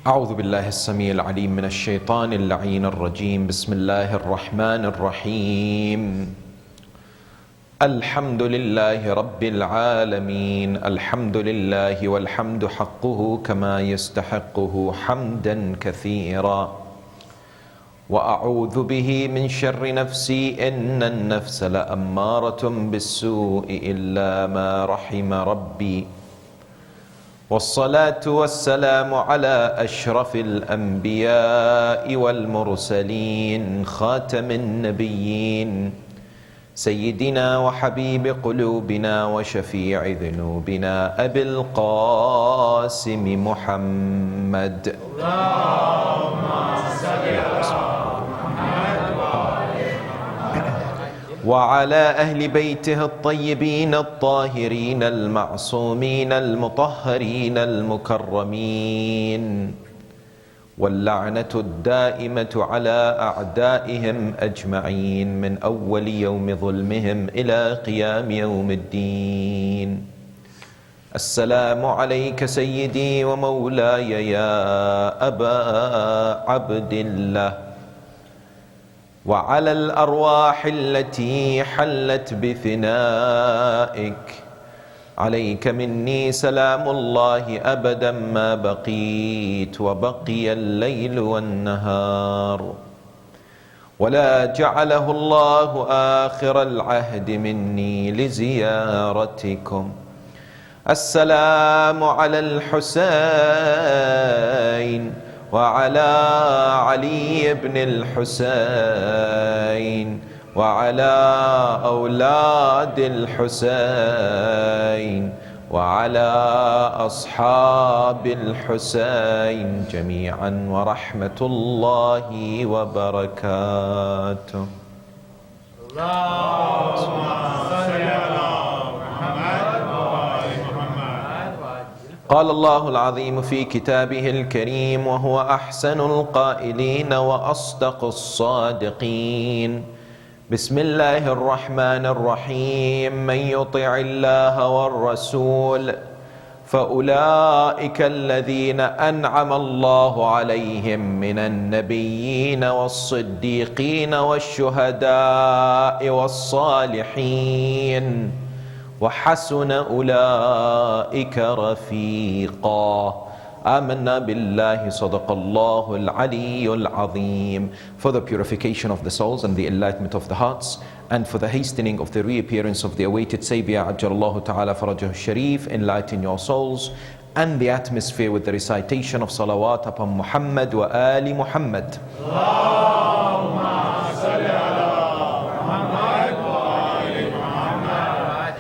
أعوذ بالله السميع العليم من الشيطان اللعين الرجيم. بسم الله الرحمن الرحيم. الحمد لله رب العالمين. الحمد لله والحمد حقه كما يستحقه حمدا كثيرا. وأعوذ به من شر نفسي إن النفس لأمارة بالسوء إلا ما رحم ربي. والصلاة والسلام على أشرف الأنبياء والمرسلين خاتم النبيين سيدنا وحبيب قلوبنا وشفيع ذنوبنا أبي القاسم محمد. اللهم صل على وعلى أهل بيته الطيبين الطاهرين المعصومين المطهرين المكرمين، واللعنة الدائمة على أعدائهم أجمعين من أول يوم ظلمهم إلى قيام يوم الدين. السلام عليك سيدي ومولاي يا أبا عبد الله، وعلى الأرواح التي حلت بفنائك. عليك مني سلام الله أبدا ما بقيت وبقي الليل والنهار، ولا جعله الله آخر العهد مني لزيارتكم. السلام على الحسين وعلى علي بن الحسين وعلى أولاد الحسين وعلى أصحاب الحسين جميعا ورحمة الله وبركاته. اللهم صل على محمد وآل محمد. قال الله العظيم في كتابه الكريم وهو أحسن القائلين وأصدق الصادقين: بسم الله الرحمن الرحيم. من يطع الله والرسول فأولئك الذين أنعم الله عليهم من النبيين والصديقين والشهداء والصالحين وحسن أولئك رفيقا. آمنا بالله صدق الله العلي العظيم. For the purification of the souls and the enlightenment of the hearts, and for the hastening of the reappearance of the awaited Savior Ajjalallahu Ta'ala Farajahu Sharif, enlighten your souls and the atmosphere with the recitation of salawat upon Muhammad wa Ali Muhammad. Allahumma salli ala Muhammad wa Ali Muhammad.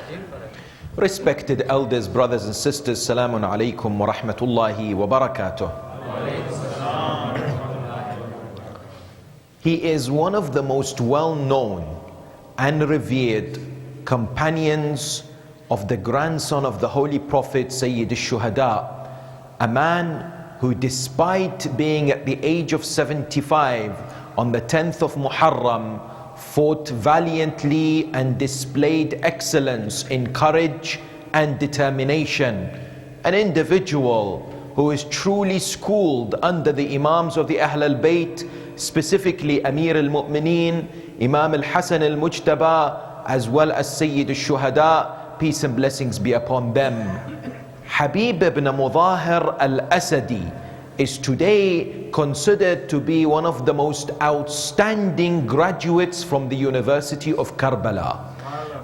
Respected elders, brothers and sisters, Salamun alaykum wa rahmatullahi wa barakatuh. He is one of the most well-known and revered companions of the grandson of the Holy Prophet Sayyid al-Shuhada, a man who, despite being at the age of 75 on the 10th of Muharram, fought valiantly and displayed excellence in courage and determination. An individual who is truly schooled under the Imams of the Ahl al-Bayt, specifically Amir al-Mu'mineen, Imam al-Hasan al-Mujtaba, as well as Sayyid al-Shuhada, peace and blessings be upon them. Habib ibn Mudahir al-Asadi is today considered to be one of the most outstanding graduates from the University of Karbala.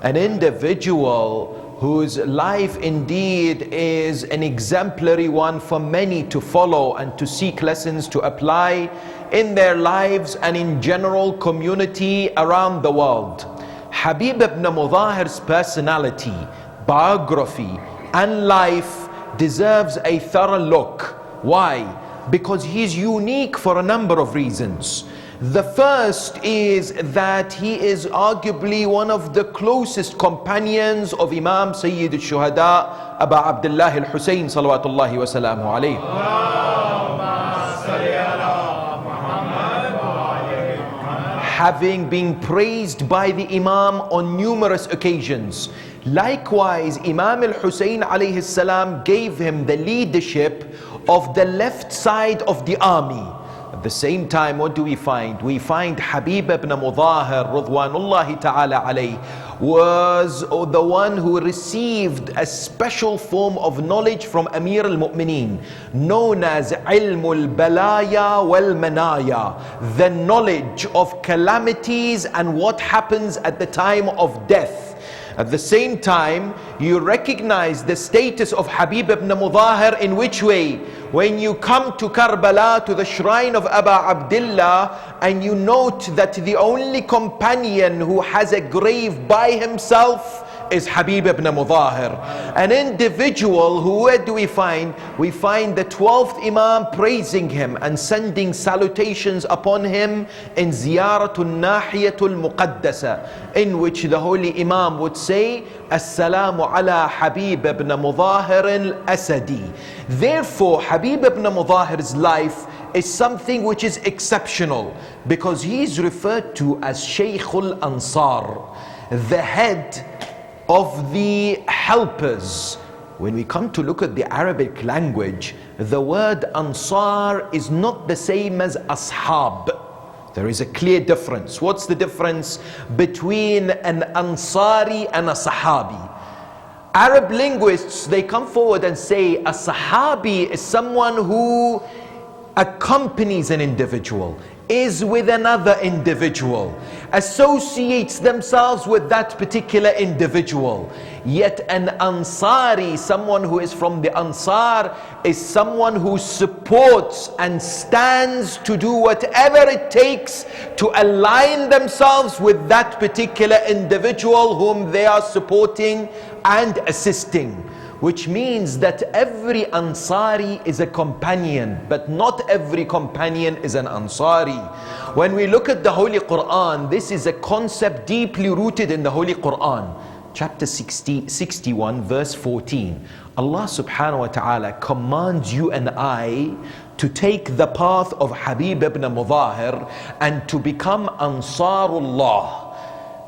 An individual whose life indeed is an exemplary one for many to follow and to seek lessons to apply in their lives and in general community around the world. Habib ibn Mudahir's personality, biography and life deserves a thorough look. Why? Because he's unique for a number of reasons. The first is that he is arguably one of the closest companions of Imam Sayyid al-Shuhada, Aba Abdullah al-Husayn salawatullahi wa salamu alayhi. Having been praised by the Imam on numerous occasions, Likewise, Imam al-Hussein alayhi salam gave him the leadership of the left side of the army. At the same time, what do we find? We find Habib ibn Mudahir Ridwanullahi ta'ala alayhi was the one who received a special form of knowledge from Amir al-Mu'mineen, known as Ilmul Balaya wal Manaya, the knowledge of calamities and what happens at the time of death. At the same time, you recognize the status of Habib ibn Mudahir in which way? When you come to Karbala, to the shrine of Aba Abdullah, and you note that the only companion who has a grave by himself is Habib ibn Mudahir. An individual who, where do we find? We find the 12th Imam praising him and sending salutations upon him in Ziyaratul Nahiyatul Muqaddasa, in which the Holy Imam would say, Assalamu ala Habib ibn Mudahir al-Asadi. Therefore, Habib ibn Mudahir's life is something which is exceptional, because he is referred to as Shaykhul Ansar, the head of the helpers. When we come to look at the Arabic language, the word Ansar is not the same as Ashab. There is a clear difference. What's the difference between an Ansari and a Sahabi? Arab linguists, they come forward and say a Sahabi is someone who accompanies an individual, is with another individual, associates themselves with that particular individual. Yet an Ansari, someone who is from the Ansar, is someone who supports and stands to do whatever it takes to align themselves with that particular individual whom they are supporting and assisting. Which means that every Ansari is a companion, but not every companion is an Ansari. When we look at the Holy Quran, this is a concept deeply rooted in the Holy Quran. Chapter 61 verse 14. Allah subhanahu wa ta'ala commands you and I to take the path of Habib ibn Mudahir and to become Ansarullah.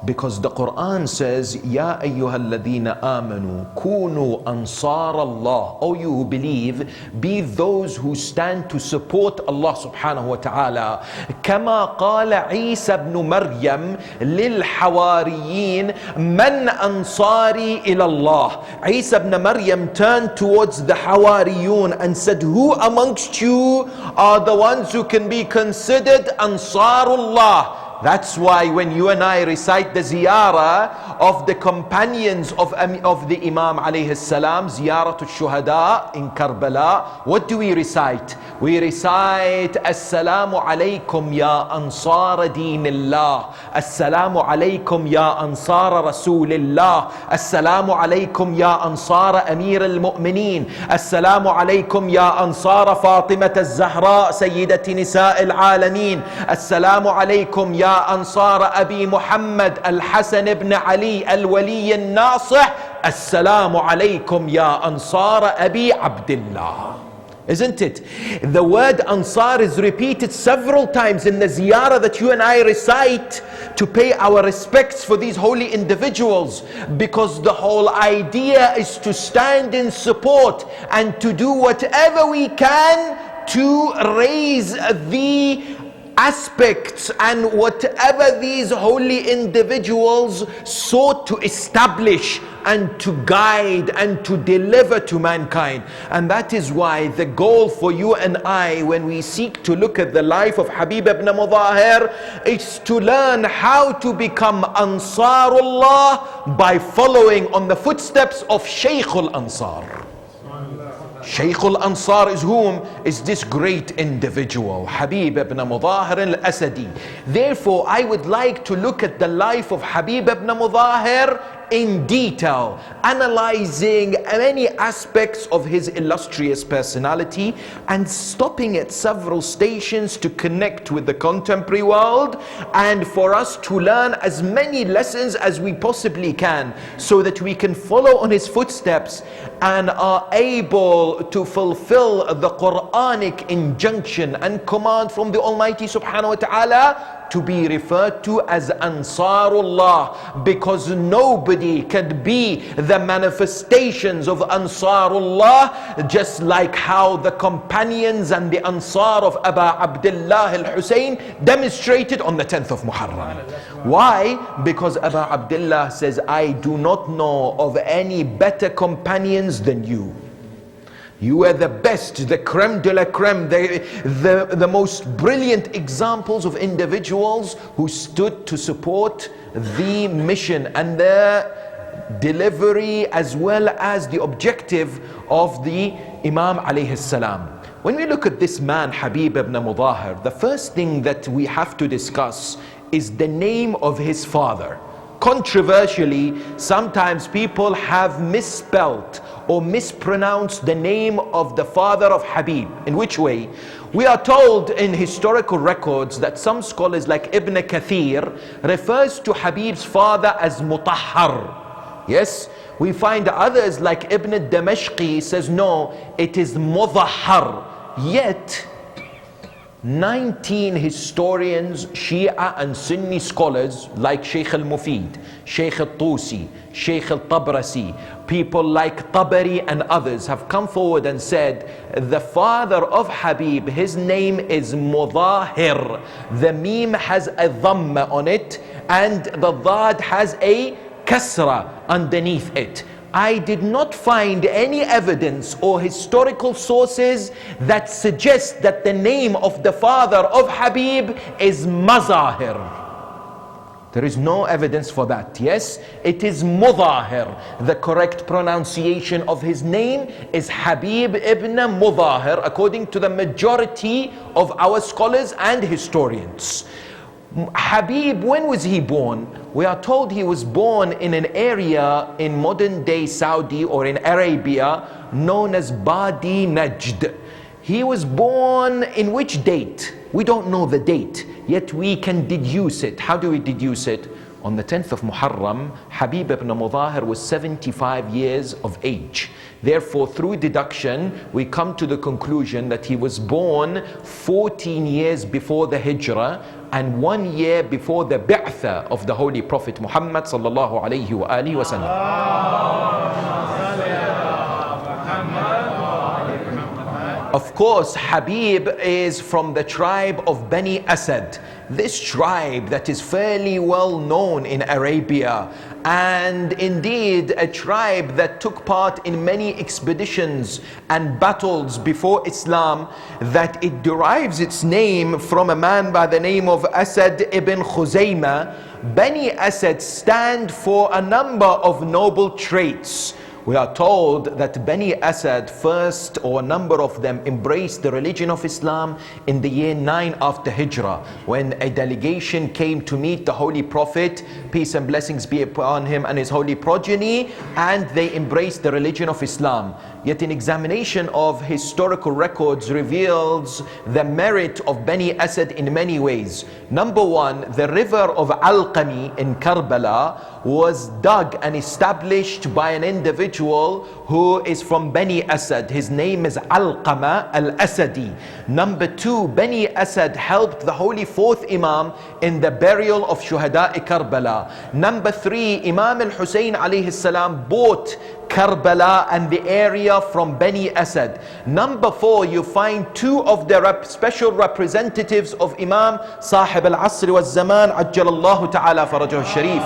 Because the Quran says, Ya ayyuhalladhina amanu kunu ansar Allah. O you who believe, be those who stand to support Allah subhanahu wa ta'ala. Kama qala Isa ibn Maryam lil hawariyin man ansari ila Allah. Isa ibn Maryam turned towards the hawariyun and said, who amongst you are the ones who can be considered Ansarullah? That's why when you and I recite the ziyarah of the companions of the Imam alayhi salam, ziyaratul shuhada in Karbala, what do we recite? We recite Assalamu alaykum ya ansara dinillah, Assalamu alaykum ya ansara rasulillah, Assalamu alaykum ya ansara amir al-mu'mineen, Assalamu alaykum ya ansara Fatimat al-Zahra sayyidati nisa al-alamin, Assalamu alaykum ya أنصار أبي محمد الحسن بن علي الولي الناصح السلام عليكم يا أنصار أبي عبد الله. Isn't it? The word Ansar is repeated several times in the ziyarah that you and I recite to pay our respects for these holy individuals, because the whole idea is to stand in support and to do whatever we can to raise the aspects and whatever these holy individuals sought to establish and to guide and to deliver to mankind. And that is why the goal for you and I, when we seek to look at the life of Habib ibn Mudahir, is to learn how to become Ansarullah by following on the footsteps of Shaykhul Ansar. Shaykhul Ansar is whom? Is this great individual, Habib ibn Mudahir al-Asadi. Therefore, I would like to look at the life of Habib ibn Mudahir in detail, analyzing many aspects of his illustrious personality and stopping at several stations to connect with the contemporary world, and for us to learn as many lessons as we possibly can, so that we can follow on his footsteps and are able to fulfill the Quranic injunction and command from the Almighty subhanahu wa ta'ala to be referred to as Ansarullah, because nobody can be the manifestations of Ansarullah just like how the companions and the Ansar of Aba Abdullah al-Hussein demonstrated on the 10th of Muharram. Why? Because Aba Abdullah says, I do not know of any better companions than you. You are the best, the creme de la creme, the most brilliant examples of individuals who stood to support the mission and the delivery as well as the objective of the Imam alayhi salam. When we look at this man, Habib ibn Mudahir, the first thing that we have to discuss is the name of his father. Controversially, sometimes people have misspelt or mispronounced the name of the father of Habib. In which way? We are told in historical records that some scholars like Ibn Kathir refers to Habib's father as Mutahhar. Yes, we find others like Ibn Damashqi says no, it is Mudahhar. Yet 19 historians, Shia and Sunni scholars like Shaykh al-Mufid, Shaykh al-Tusi, Shaykh al-Tabrasi, people like Tabari and others have come forward and said the father of Habib, his name is Mudahir. The meme has a dhamma on it and the dad has a kasra underneath it. I did not find any evidence or historical sources that suggest that the name of the father of Habib is Mazahir. There is no evidence for that. Yes, it is Mudahir. The correct pronunciation of his name is Habib ibn Mudahir, according to the majority of our scholars and historians. Habib, when was he born? We are told he was born in an area in modern day Saudi or in Arabia known as Badi Najd. He was born in which date? We don't know the date, yet we can deduce it. How do we deduce it? On the 10th of Muharram, Habib ibn Mudahir was 75 years of age. Therefore, through deduction, we come to the conclusion that he was born 14 years before the Hijrah and 1 year before the Bi'tha of the Holy Prophet Muhammad sallallahu alayhi wa alihi wa sallam. Of course, Habib is from the tribe of Bani Asad. This tribe that is fairly well known in Arabia, and indeed a tribe that took part in many expeditions and battles before Islam, that it derives its name from a man by the name of Asad ibn Khuzaymah. Bani Asad stand for a number of noble traits. We are told that Bani Asad first, or a number of them, embraced the religion of Islam in the year 9 after Hijrah, when a delegation came to meet the Holy Prophet, peace and blessings be upon him and his holy progeny, and they embraced the religion of Islam. Yet an examination of historical records reveals the merit of Bani Asad in many ways. Number one, the river of Alqami in Karbala was dug and established by an individual who is from Bani Asad. His name is Alqama al-Asadi. Number two, Bani Asad helped the holy fourth Imam in the burial of Shuhada'i Karbala. Number three, Imam al-Hussein alayhi salam bought Karbala and the area from Bani Asad. Number four, you find two of the special representatives of Imam Sahib al-Asr wa Zaman Ajjalallahu ta'ala farajahu sharif,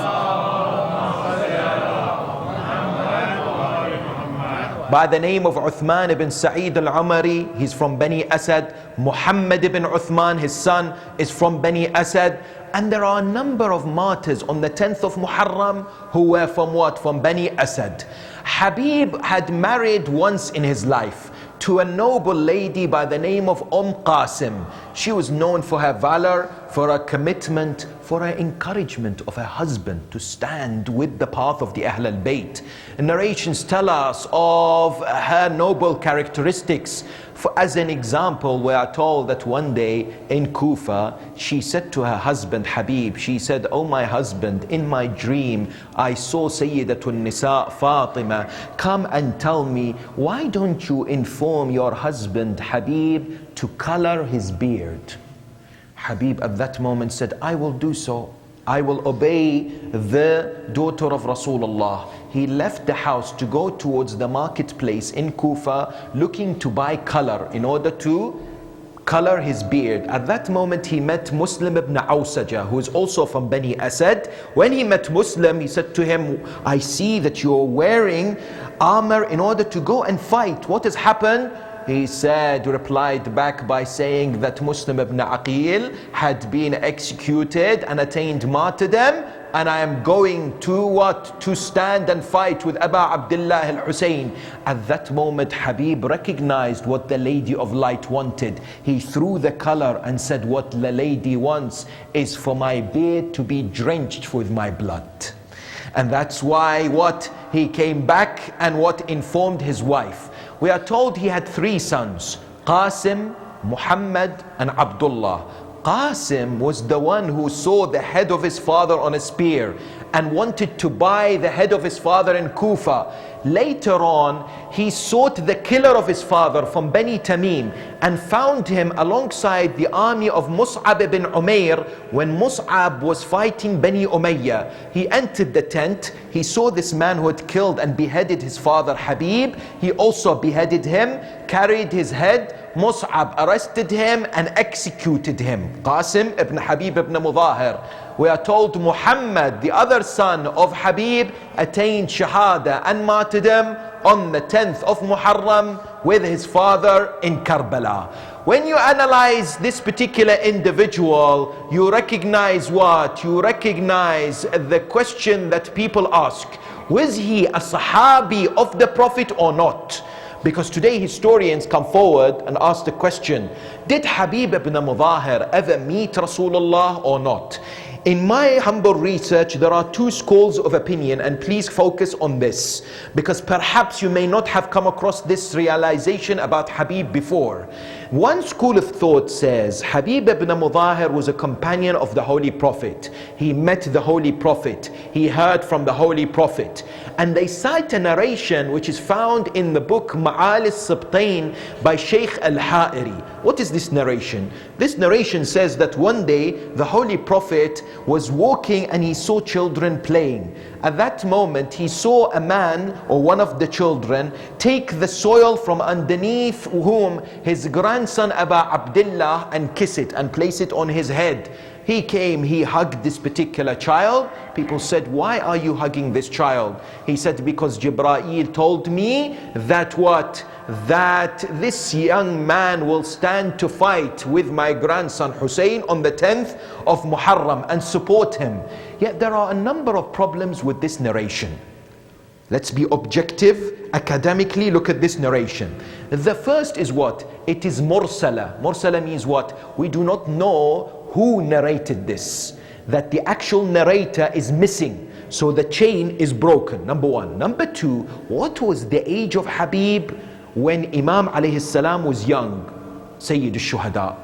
by the name of Uthman ibn Sa'id al-Umari. He's from Bani Asad. Muhammad ibn Uthman, his son, is from Bani Asad. And there are a number of martyrs on the 10th of Muharram who were from what? From Bani Asad. Habib had married once in his life to a noble lady by the name of Qasim. She was known for her valor, for her commitment, for her encouragement of her husband to stand with the path of the Ahl al-Bayt. Narrations tell us of her noble characteristics. As an example, we are told that one day in Kufa, she said to her husband Habib, she said, "Oh my husband, in my dream I saw Sayyidatun Nisa Fatima. Come and tell me, why don't you inform your husband Habib to color his beard?" Habib at that moment said, I will do so. I will obey the daughter of Rasulullah. He left the house to go towards the marketplace in Kufa, looking to buy color in order to color his beard. At that moment he met Muslim ibn Awsaja, who is also from Bani Asad. When he met Muslim, he said to him, I see that you're wearing armor in order to go and fight. What has happened? He replied back by saying that Muslim ibn Aqil had been executed and attained martyrdom, and I am going to what? To stand and fight with Aba Abdullah al-Hussein. At that moment, Habib recognized what the Lady of Light wanted. He threw the color and said, what the lady wants is for my beard to be drenched with my blood. And that's why what? He came back and what? Informed his wife. We are told he had 3 sons, Qasim, Muhammad and Abdullah. Qasim was the one who saw the head of his father on a spear and wanted to buy the head of his father in Kufa. Later on, he sought the killer of his father from Bani Tamim and found him alongside the army of Mus'ab ibn Umair when Mus'ab was fighting Bani Umayyah. He entered the tent, he saw this man who had killed and beheaded his father Habib. He also beheaded him, carried his head. Mus'ab arrested him and executed him. Qasim ibn Habib ibn Mudahir. We are told Muhammad, the other son of Habib, attained Shahada and martyrdom on the 10th of Muharram with his father in Karbala. When you analyze this particular individual, you recognize what? You recognize the question that people ask. Was he a Sahabi of the Prophet or not? Because today historians come forward and ask the question, did Habib ibn Mudahir ever meet Rasulullah or not? In my humble research, there are 2 schools of opinion, and please focus on this, because perhaps you may not have come across this realization about Habib before. One school of thought says Habib ibn Mudahir was a companion of the Holy Prophet. He met the Holy Prophet. He heard from the Holy Prophet. And they cite a narration which is found in the book Ma'al al-Sibtain by Shaykh al-Ha'iri. What is this narration? This narration says that one day the Holy Prophet was walking and he saw children playing. At that moment he saw a man or one of the children take the soil from underneath whom his grandson Abu Abdullah and kiss it and place it on his head. He came, he hugged this particular child. People said, why are you hugging this child? He said, because Jibreel told me that what? That this young man will stand to fight with my grandson Hussein on the 10th of Muharram and support him. Yet there are a number of problems with this narration. Let's be objective, academically look at this narration. The first is what? It is mursala. Mursala means what? We do not know who narrated this. That the actual narrator is missing. So the chain is broken, number 1. Number 2, what was the age of Habib when Imam alayhi salam was young? Sayyid al-Shuhada.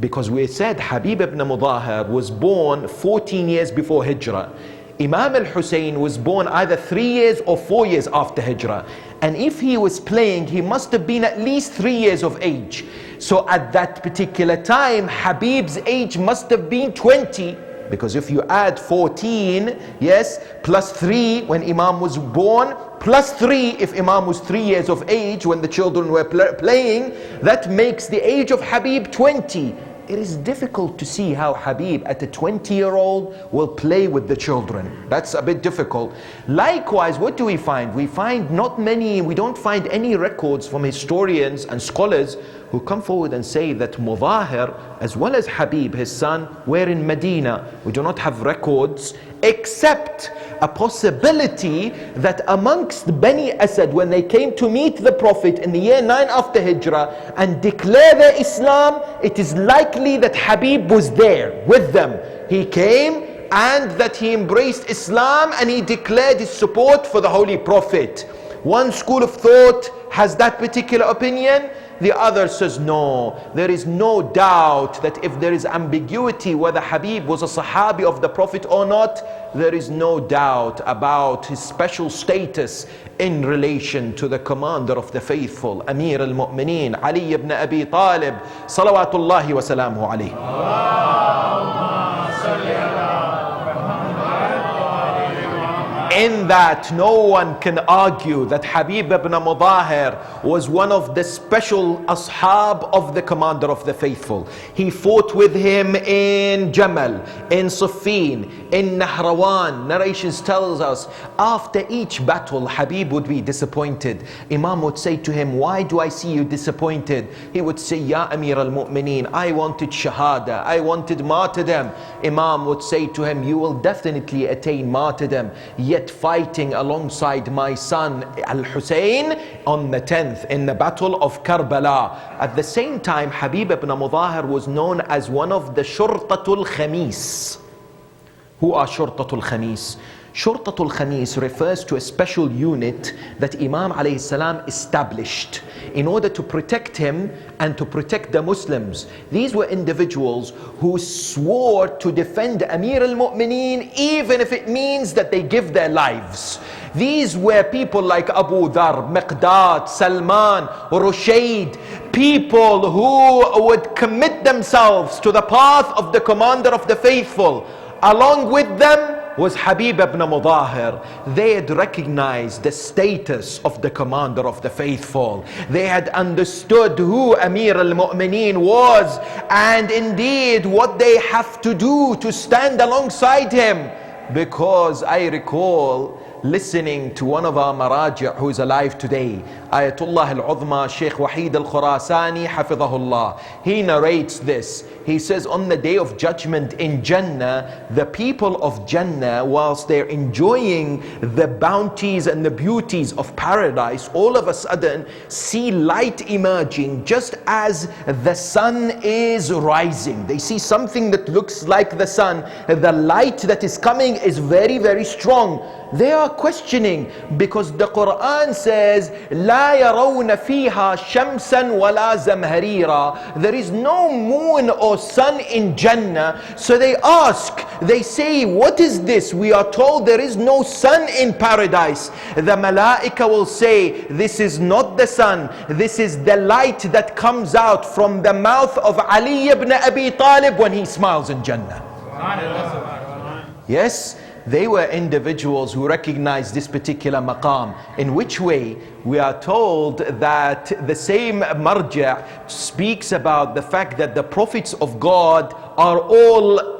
Because we said Habib ibn Mudahir was born 14 years before Hijrah. Imam al-Hussein was born either 3 years or 4 years after Hijrah. And if he was playing, he must have been at least 3 years of age. So at that particular time, Habib's age must have been 20. Because if you add 14, yes, plus 3 when Imam was born, plus 3 if Imam was 3 years of age when the children were playing, that makes the age of Habib 20. It is difficult to see how Habib at a 20-year-old will play with the children. That's a bit difficult. Likewise, what do we find? We don't find any records from historians and scholars who come forward and say that Mudahir as well as Habib, his son, were in Medina. We do not have records except a possibility that amongst Bani Asad, when they came to meet the Prophet in the year 9 after Hijrah and declare their Islam, it is likely that Habib was there with them. He came and that he embraced Islam and he declared his support for the Holy Prophet. One school of thought has that particular opinion. The other says no, there is no doubt that if there is ambiguity whether Habib was a Sahabi of the Prophet or not, there is no doubt about his special status in relation to the commander of the faithful, Amir al-Mu'mineen, Ali ibn Abi Talib, salawatullahi wa salamuhu alayhi. in that no one can argue that Habib ibn Mudahir was one of the special ashab of the commander of the faithful. He fought with him in Jamal, in Siffin, in Nahrawan. Narrations tells us after each battle Habib would be disappointed. Imam would say to him, why do I see you disappointed? He would say, Ya Amir al-Mu'mineen, I wanted shahada, I wanted martyrdom. Imam would say to him, you will definitely attain martyrdom, yet fighting alongside my son Al-Hussein on the 10th in the battle of Karbala. At the same time, Habib ibn Mudahir was known as one of the Shurtatul Khamis. Who are Shurtatul Khamis? Shurtatul Khamis refers to a special unit that Imam alayhi salam established in order to protect him and to protect the Muslims. These were individuals who swore to defend Amir al-Mu'mineen even if it means that they give their lives. These were people like Abu Dhar, Miqdad, Salman, Rushayd, people who would commit themselves to the path of the commander of the faithful. Along with them was Habib ibn Mudahir. They had recognized the status of the commander of the faithful. They had understood who Amir al-Mu'mineen was, and indeed what they have to do to stand alongside him. Because I recall listening to one of our maraji' who is alive today, Ayatullah al-Uzma Sheikh Wahid al-Khurasani Hafidhahullah. He narrates this. He says on the day of judgment in Jannah, the people of Jannah, whilst they're enjoying the bounties and the beauties of paradise, all of a sudden see light emerging just as the sun is rising. They see something that looks like the sun. The light that is coming is very, very strong. They are questioning because the Quran says لا يرون فيها شمسا ولا زمهريرا. There is no moon or sun in Jannah. So they ask, they say, what is this? We are told there is no sun in paradise. The Malaika will say, this is not the sun, this is the light that comes out from the mouth of Ali ibn Abi Talib when he smiles in Jannah. Yes, they were individuals who recognized this particular maqam. In which way? We are told that the same marja' speaks about the fact that the prophets of God are all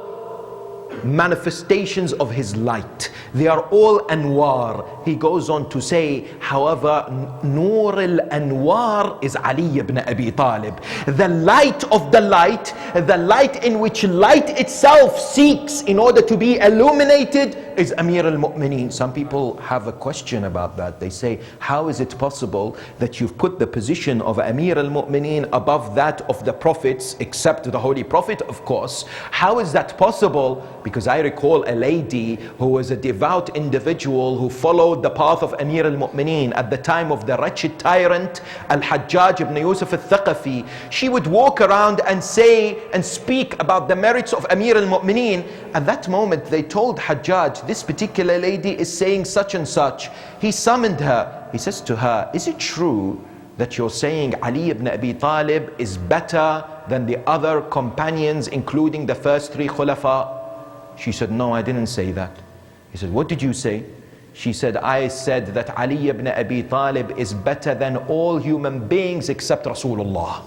manifestations of his light. They are all anwar. He goes on to say, however, Nur al-Anwar is Ali ibn Abi Talib. The light of the light in which light itself seeks in order to be illuminated, is Amir al-Mu'mineen. Some people have a question about that. They say, how is it possible that you've put the position of Amir al-Mu'mineen above that of the prophets, except the Holy Prophet, of course? How is that possible? Because I recall a lady who was a devout individual who followed the path of Amir al-Mu'mineen at the time of the wretched tyrant Al-Hajjaj ibn Yusuf al-Thaqafi. She would walk around and say and speak about the merits of Amir al-Mu'mineen. At that moment they told Hajjaj, this particular lady is saying such and such. He summoned her. He says to her, is it true that you're saying Ali ibn Abi Talib is better than the other companions, including the first three khulafa? She said, no, I didn't say that. He said, what did you say? She said, I said that Ali ibn Abi Talib is better than all human beings except Rasulullah.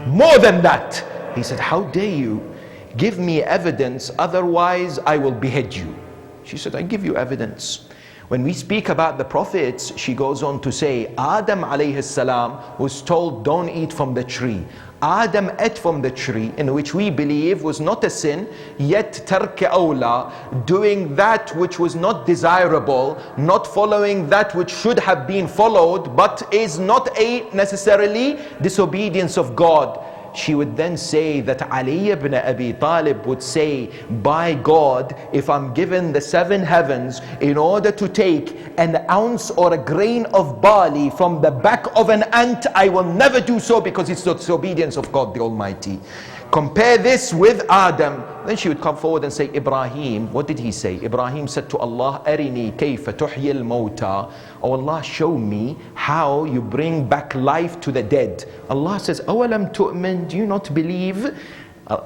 More than that. He said, how dare you? Give me evidence, otherwise I will behead you. She said, I give you evidence. When we speak about the prophets, she goes on to say, Adam alayhi salam was told, don't eat from the tree. Adam ate from the tree, in which we believe was not a sin, yet tark awla, doing that which was not desirable, not following that which should have been followed, but is not a necessarily disobedience of God. She would then say that Ali ibn Abi Talib would say, by God, if I'm given the 7 heavens in order to take an ounce or a grain of barley from the back of an ant, I will never do so, because it's the disobedience of God the Almighty. Compare this with Adam. Then she would come forward and say, Ibrahim, what did he say? Ibrahim said to Allah, Arini kayfa tuhyi al-mawta. Oh Allah, show me how you bring back life to the dead. Allah says, Awalam tu'min, do you not believe?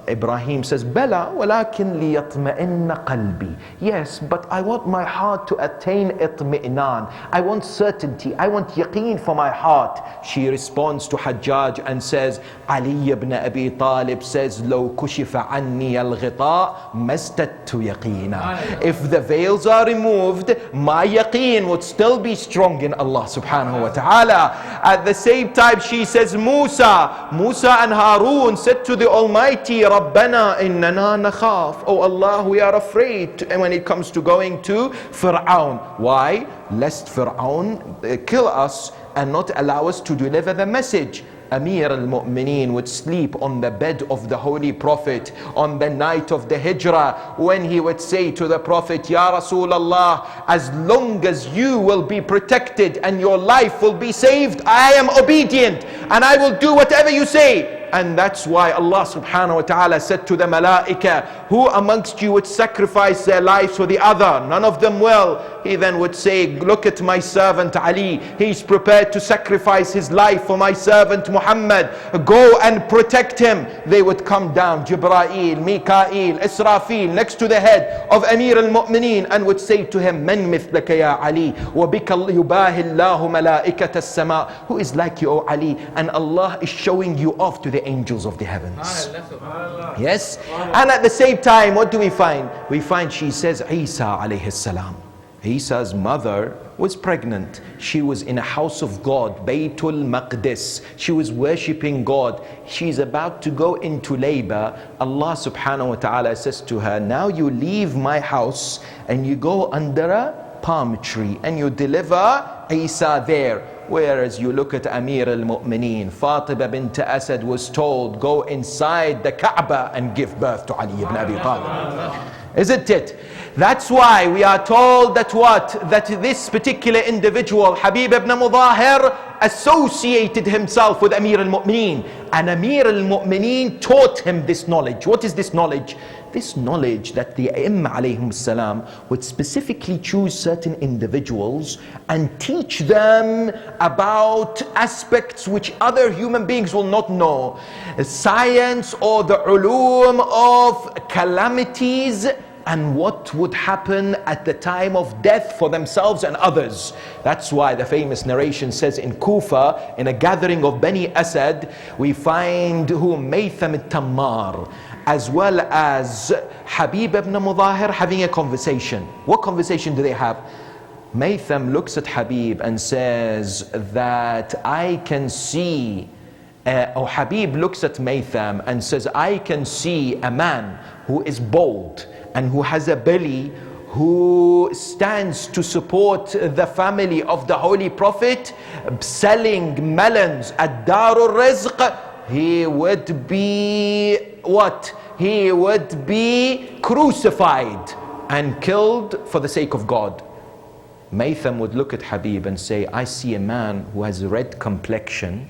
Ibrahim says, Bala, walakin liyatma'inna qalbi. Yes, but I want my heart to attain itmi'nan. I want certainty. I want yaqeen for my heart. She responds to Hajjaj and says, Ali ibn Abi Talib says, لو كشف عني الغطاء ما ازددت يقينا. If the veils are removed, my yaqeen would still be strong in Allah subhanahu wa ta'ala. At the same time, she says, Musa and Harun said to the Almighty, Rabbana innana nakhaf. Oh Allah, we are afraid when it comes to going to Fir'aun. Why? Lest Fir'aun kill us and not allow us to deliver the message. Amir al-Mu'mineen would sleep on the bed of the Holy Prophet on the night of the Hijrah, when he would say to the Prophet, Ya Rasulullah, as long as you will be protected and your life will be saved, I am obedient and I will do whatever you say. And that's why Allah subhanahu wa ta'ala said to the malaika, who amongst you would sacrifice their lives for the other? None of them will. He then would say, look at my servant Ali, he's prepared to sacrifice his life for my servant Muhammad, go and protect him. They would come down, Jibreel, Mikael, Israfil, next to the head of Amir al-Mu'mineen, and would say to him, Man mithlaka ya Ali, wa bika yubahi Allahu malaikat as-sama. Who is like you, O Ali? And Allah is showing you off to the angels of the heavens. Yes. And at the same time, what do we find? We find she says Isa alayhi salam. Isa's mother was pregnant. She was in a house of God, Baytul Maqdis. She was worshipping God. She's about to go into labor. Allah subhanahu wa ta'ala says to her, now you leave my house and you go under a palm tree and you deliver Isa there. Whereas you look at Amir al-Mu'mineen, Fatima bint Asad was told, go inside the Kaaba and give birth to Ali ibn Abi Talib. Isn't it? That's why we are told that what? That this particular individual, Habib ibn Mudahir, associated himself with Amir al-Mu'mineen. And Amir al-Mu'mineen taught him this knowledge. What is this knowledge? This knowledge that the Imam alayhim salam would specifically choose certain individuals and teach them about aspects which other human beings will not know. Science or the ulum of calamities and what would happen at the time of death for themselves and others. That's why the famous narration says in Kufa, in a gathering of Bani Asad, we find who Maytham al-Tammar, as well as Habib ibn Mudahir having a conversation. What conversation do they have? Maytham looks at Habib and says that I can see, or Habib looks at Maytham and says, I can see a man who is bold and who has a belly, who stands to support the family of the Holy Prophet, selling melons at Darul Rizq. He would be what? He would be crucified and killed for the sake of God. Maytham would look at Habib and say, I see a man who has a red complexion,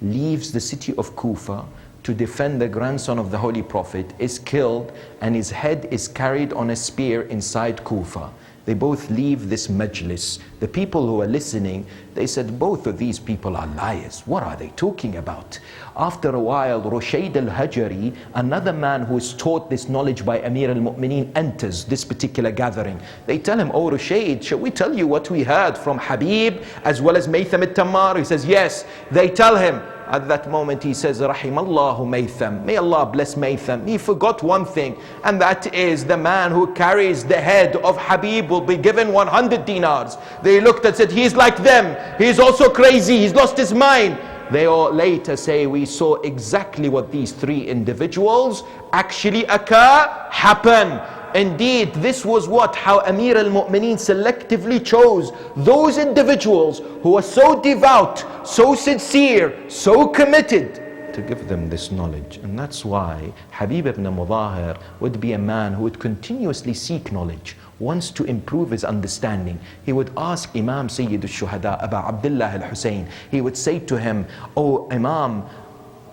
leaves the city of Kufa to defend the grandson of the Holy Prophet, is killed, and his head is carried on a spear inside Kufa. They both leave this majlis. The people who are listening, they said, both of these people are liars. What are they talking about? After a while, Rushayd al-Hajari, another man who is taught this knowledge by Amir al-Mu'mineen, enters this particular gathering. They tell him, oh Rushayd, shall we tell you what we heard from Habib as well as Maytham al-Tammar? He says, yes. They tell him. At that moment he says, Rahimallahu Maytham. May Allah bless Maytham. He forgot one thing, and that is the man who carries the head of Habib will be given 100 dinars. They looked and said, he's like them. He's also crazy. He's lost his mind. They all later say, we saw exactly what these three individuals actually happen. Indeed, this was what? How Amir al-Mu'mineen selectively chose those individuals who were so devout, so sincere, so committed, to give them this knowledge. And that's why Habib ibn Mudahir would be a man who would continuously seek knowledge, wants to improve his understanding. He would ask Imam Sayyid al-Shuhada, Aba Abdullah al-Hussein. He would say to him, oh Imam,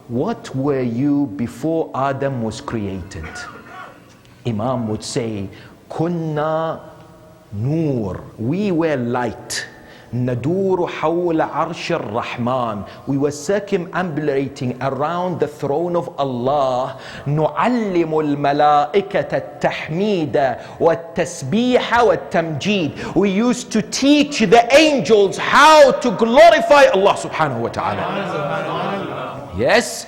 what were you before Adam was created? Imam would say, Kunna Noor, we were light. ندور حول عرش الرحمن. We were circumambulating around the throne of Allah. نعلم الملائكة التحميد والتسبيح والتمجيد. We used to teach the angels how to glorify Allah subhanahu wa ta'ala. Yes,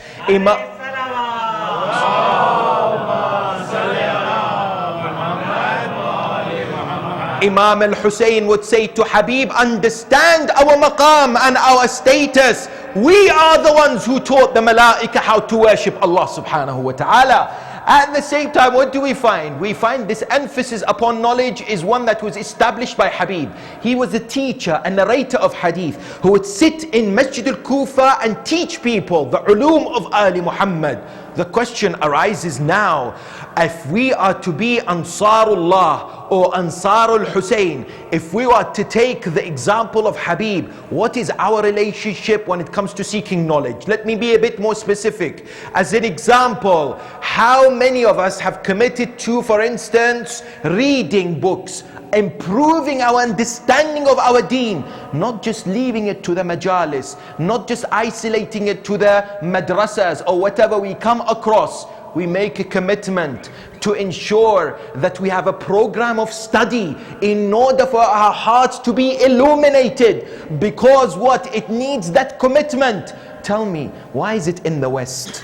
Imam al-Hussein would say to Habib, understand our maqam and our status. We are the ones who taught the malaika how to worship Allah subhanahu wa ta'ala. At the same time, what do we find? We find this emphasis upon knowledge is one that was established by Habib. He was a teacher, a narrator of hadith, who would sit in Masjid al-Kufa and teach people the ulum of Ali Muhammad. The question arises now, if we are to be Ansarullah or Ansarul Hussein, if we are to take the example of Habib, what is our relationship when it comes to seeking knowledge? Let me be a bit more specific. As an example, how many of us have committed to, for instance, reading books, improving our understanding of our deen, not just leaving it to the majalis, not just isolating it to the madrasas or whatever we come across. We make a commitment to ensure that we have a program of study in order for our hearts to be illuminated, because what? It needs that commitment. Tell me, why is it in the West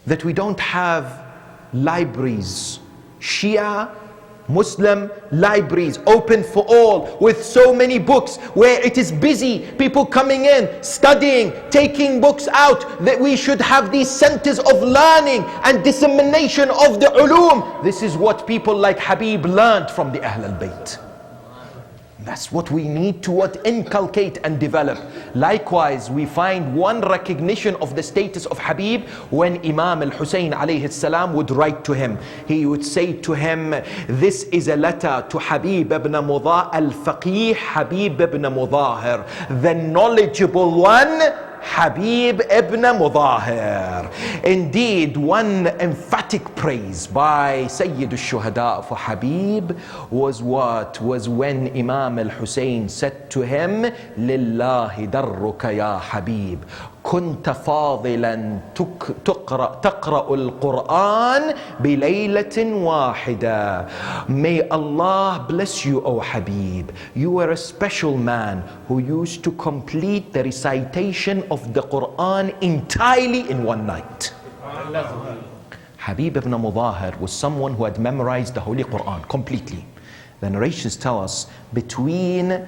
that we don't have libraries, Shia Muslim libraries open for all, with so many books, where it is busy, people coming in, studying, taking books out, that we should have these centers of learning and dissemination of the ulum. This is what people like Habib learned from the Ahl al-Bayt. That's what we need to inculcate and develop. Likewise, we find one recognition of the status of Habib when Imam al-Hussein alayhi salam would write to him. He would say to him, this is a letter to Habib ibn Mudahir, al-Faqih Habib ibn Mudahir, the knowledgeable one, Habib ibn Mudahir. Indeed, one emphatic praise by Sayyid al-Shuhada for Habib was what? Was when Imam al-Hussein said to him, Lillahi darruka ya Habib, كنت فاضلا تقرأ القرآن بليلة واحدة. May Allah bless you, O Habib. You were a special man who used to complete the recitation of the Quran entirely in one night. Habib ibn Mudahir was someone who had memorized the Holy Quran completely. The narrations tell us between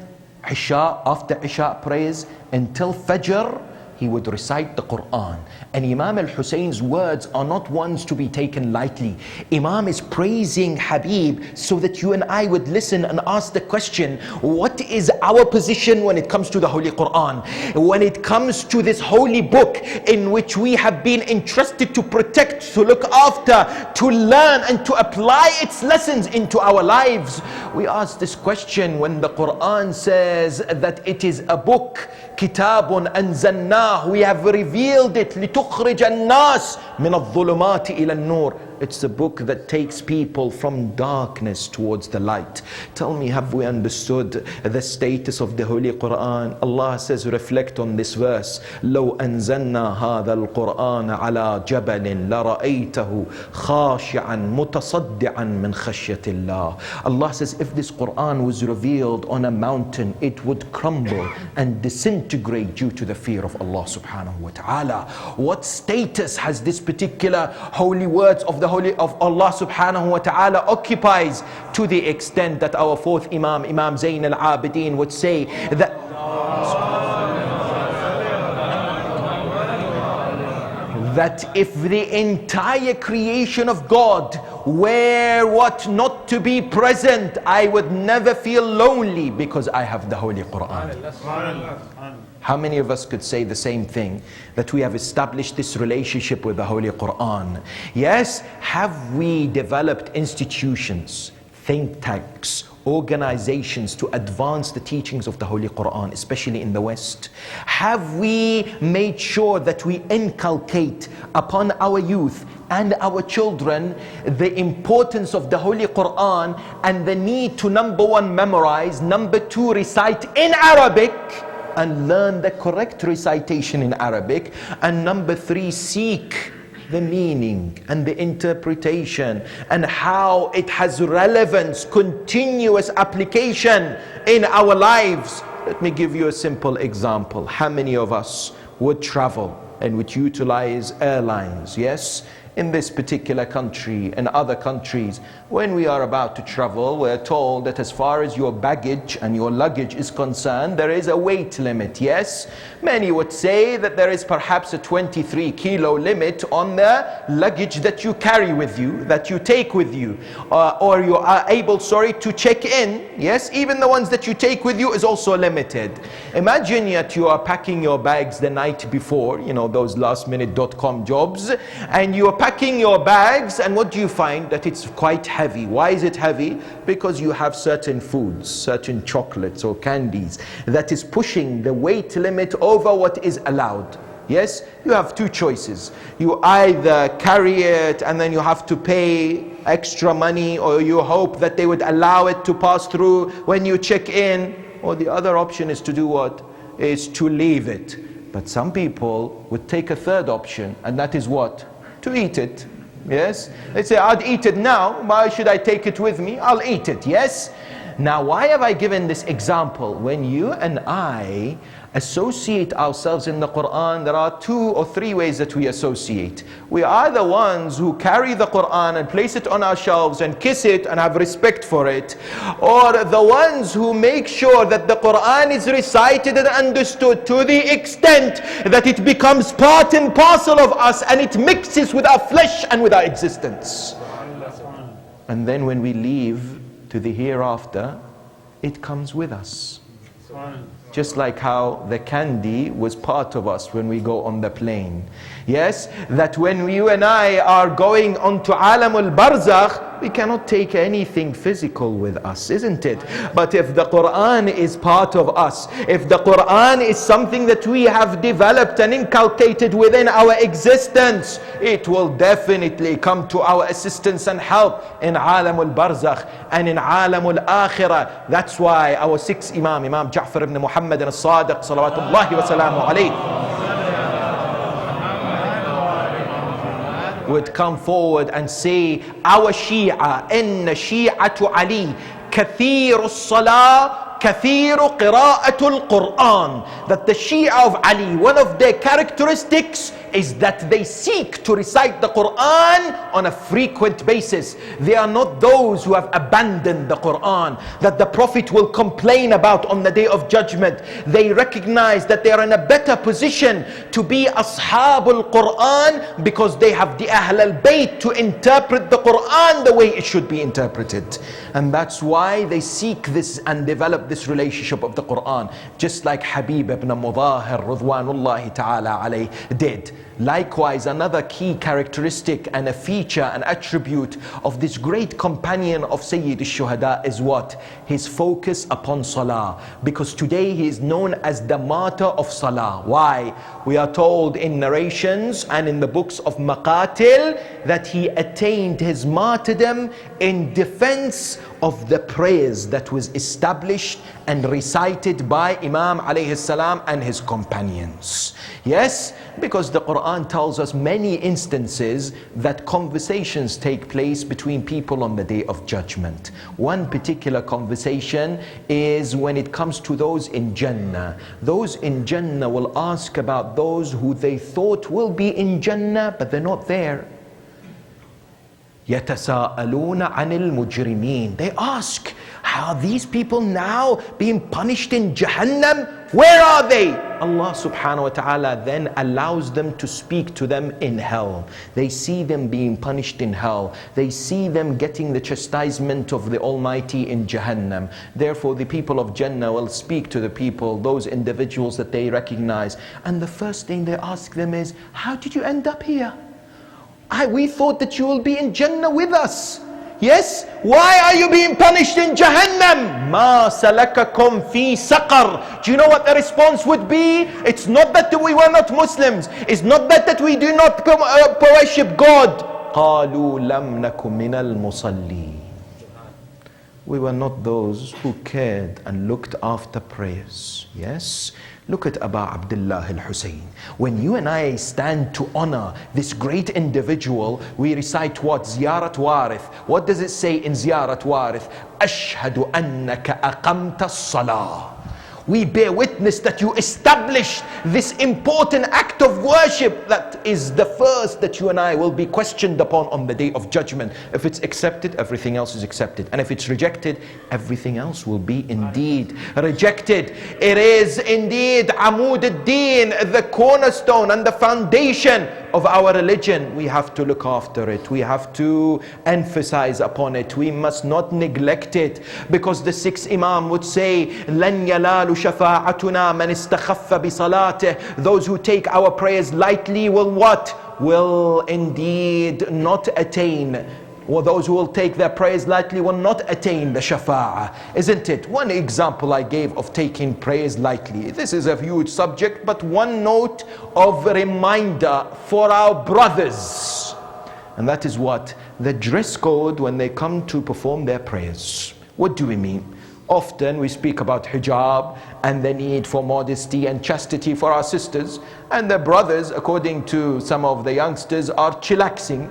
Isha, after Isha prayers until Fajr, he would recite the Quran. And Imam al-Hussein's words are not ones to be taken lightly. Imam is praising Habib so that you and I would listen and ask the question, what is our position when it comes to the Holy Quran? When it comes to this holy book in which we have been entrusted to protect, to look after, to learn and to apply its lessons into our lives. We ask this question when the Quran says that it is a book, kitabun anzalnah, we have revealed it لِتُخْرِجَ النَّاسِ مِنَ الظُّلُمَاتِ إِلَى النُّورِ. It's a book that takes people from darkness towards the light. Tell me, have we understood the status of the Holy Quran? Allah says, reflect on this verse. لو أنزلنا هذا القرآن على جبل لرأيته خاشعا متصدعا من خشية الله. Allah says, if this Quran was revealed on a mountain, it would crumble and disintegrate due to the fear of Allah subhanahu wa ta'ala. What status has this particular holy words of the Holy of Allah subhanahu wa ta'ala occupies, to the extent that our fourth Imam, Imam Zayn al-Abidin, would say that if the entire creation of God were what? Not to be present, I would never feel lonely because I have the Holy Quran. How many of us could say the same thing? That we have established this relationship with the Holy Quran. Yes, have we developed institutions, think tanks, organizations to advance the teachings of the Holy Quran, especially in the West? Have we made sure that we inculcate upon our youth and our children the importance of the Holy Quran and the need to, number one, memorize, number two, recite in Arabic and learn the correct recitation in Arabic, and number three, seek the meaning and the interpretation and how it has relevance, continuous application in our lives. Let me give you a simple example. How many of us would travel and would utilize airlines? Yes, in this particular country and other countries, when we are about to travel, we're told that as far as your baggage and your luggage is concerned, there is a weight limit. Yes, many would say that there is perhaps a 23 kilo limit on the luggage that you carry with you, that you take with you, or you are able, to check in. Yes, even the ones that you take with you is also limited. Imagine that you are packing your bags the night before, those lastminute.com jobs, and you are packing your bags, and what do you find? That it's quite heavy. Why is it heavy? Because you have certain foods, certain chocolates or candies that is pushing the weight limit over what is allowed. Yes, you have two choices. You either carry it and then you have to pay extra money, or you hope that they would allow it to pass through when you check in, or the other option is to do what? Is to leave it. But some people would take a third option, and that is what? To eat it. Yes, they say, I'd eat it now, why should I take it with me? I'll eat it. Yes. Now, why have I given this example? When you and I associate ourselves in the Quran, there are 2 or 3 ways that we associate. We are the ones who carry the Quran and place it on our shelves and kiss it and have respect for it, or the ones who make sure that the Quran is recited and understood to the extent that it becomes part and parcel of us and it mixes with our flesh and with our existence. And then when we leave to the hereafter, it comes with us. Just like how the candy was part of us when we go on the plane. Yes, that when you and I are going onto Alamul Barzakh, we cannot take anything physical with us, isn't it? But if the Quran is part of us, if the Quran is something that we have developed and inculcated within our existence, it will definitely come to our assistance and help in Alamul Barzakh and in Alamul Akhirah. That's why our 6th Imam, Imam Ja'far ibn Muhammad al-Sadiq, salawatullahi wa salamu alayhi, would come forward and say, our Shia, inna Shi'atu Ali, kathiru salah, kathiru qira'atul Quran. That the Shia of Ali, one of their characteristics is that they seek to recite the Quran on a frequent basis. They are not those who have abandoned the Quran that the Prophet will complain about on the Day of Judgment. They recognize that they are in a better position to be Ashabul Quran because they have the Ahl al-Bayt to interpret the Quran the way it should be interpreted. And that's why they seek this and develop this relationship of the Quran, just like Habib ibn Mudahir Ridwanullahi ta'ala alayh did. Likewise, another key characteristic and a feature and attribute of this great companion of Sayyid al-Shuhada is what? His focus upon Salah. Because today he is known as the martyr of Salah. Why? We are told in narrations and in the books of Maqatil that he attained his martyrdom in defense of the prayers that was established and recited by Imam alayhi salam and his companions. Yes, because the Quran tells us many instances that conversations take place between people on the Day of Judgment. One particular conversation is when it comes to those in Jannah. Those in Jannah will ask about those who they thought will be in Jannah but they're not there. يَتَسَاءَلُونَ عَنِ الْمُجْرِمِينَ. They ask, how are these people now being punished in Jahannam? Where are they? Allah subhanahu wa ta'ala then allows them to speak to them in hell. They see them being punished in hell. They see them getting the chastisement of the Almighty in Jahannam. Therefore the people of Jannah will speak to the people, those individuals that they recognize. And the first thing they ask them is, how did you end up here? We thought that you will be in Jannah with us. Yes? Why are you being punished in Jahannam? Ma salakakum fi saqar. Do you know what the response would be? It's not that we were not Muslims. It's not that we do not worship God. قالوا لم نك من المصلين. We were not those who cared and looked after prayers. Yes? Look at Aba Abdullah al-Hussein. When you and I stand to honor this great individual, we recite what? Ziyarat Warith. What does it say in Ziyarat Warith? Ashhadu annaka aqamta as-salah. We bear witness that you established this important act of worship that is the first that you and I will be questioned upon on the day of judgment. If it's accepted, everything else is accepted. And if it's rejected, everything else will be indeed rejected. It is indeed Amud ad-Din, the cornerstone and the foundation of our religion. We have to look after it. We have to emphasize upon it. We must not neglect it, because the sixth Imam would say, لَنْ يَلَالُ شَفَاعَتُنَا مَنْ اسْتَخَفَّ بِصَلَاتِهِ. Those who take our prayers lightly will what? Will indeed not attain. Or those who will take their prayers lightly will not attain the shafa'ah. Isn't it? One example I gave of taking prayers lightly. This is a huge subject, but one note of reminder for our brothers. And that is what? The dress code when they come to perform their prayers. What do we mean? Often we speak about hijab and the need for modesty and chastity for our sisters, and the brothers, according to some of the youngsters, are chillaxing.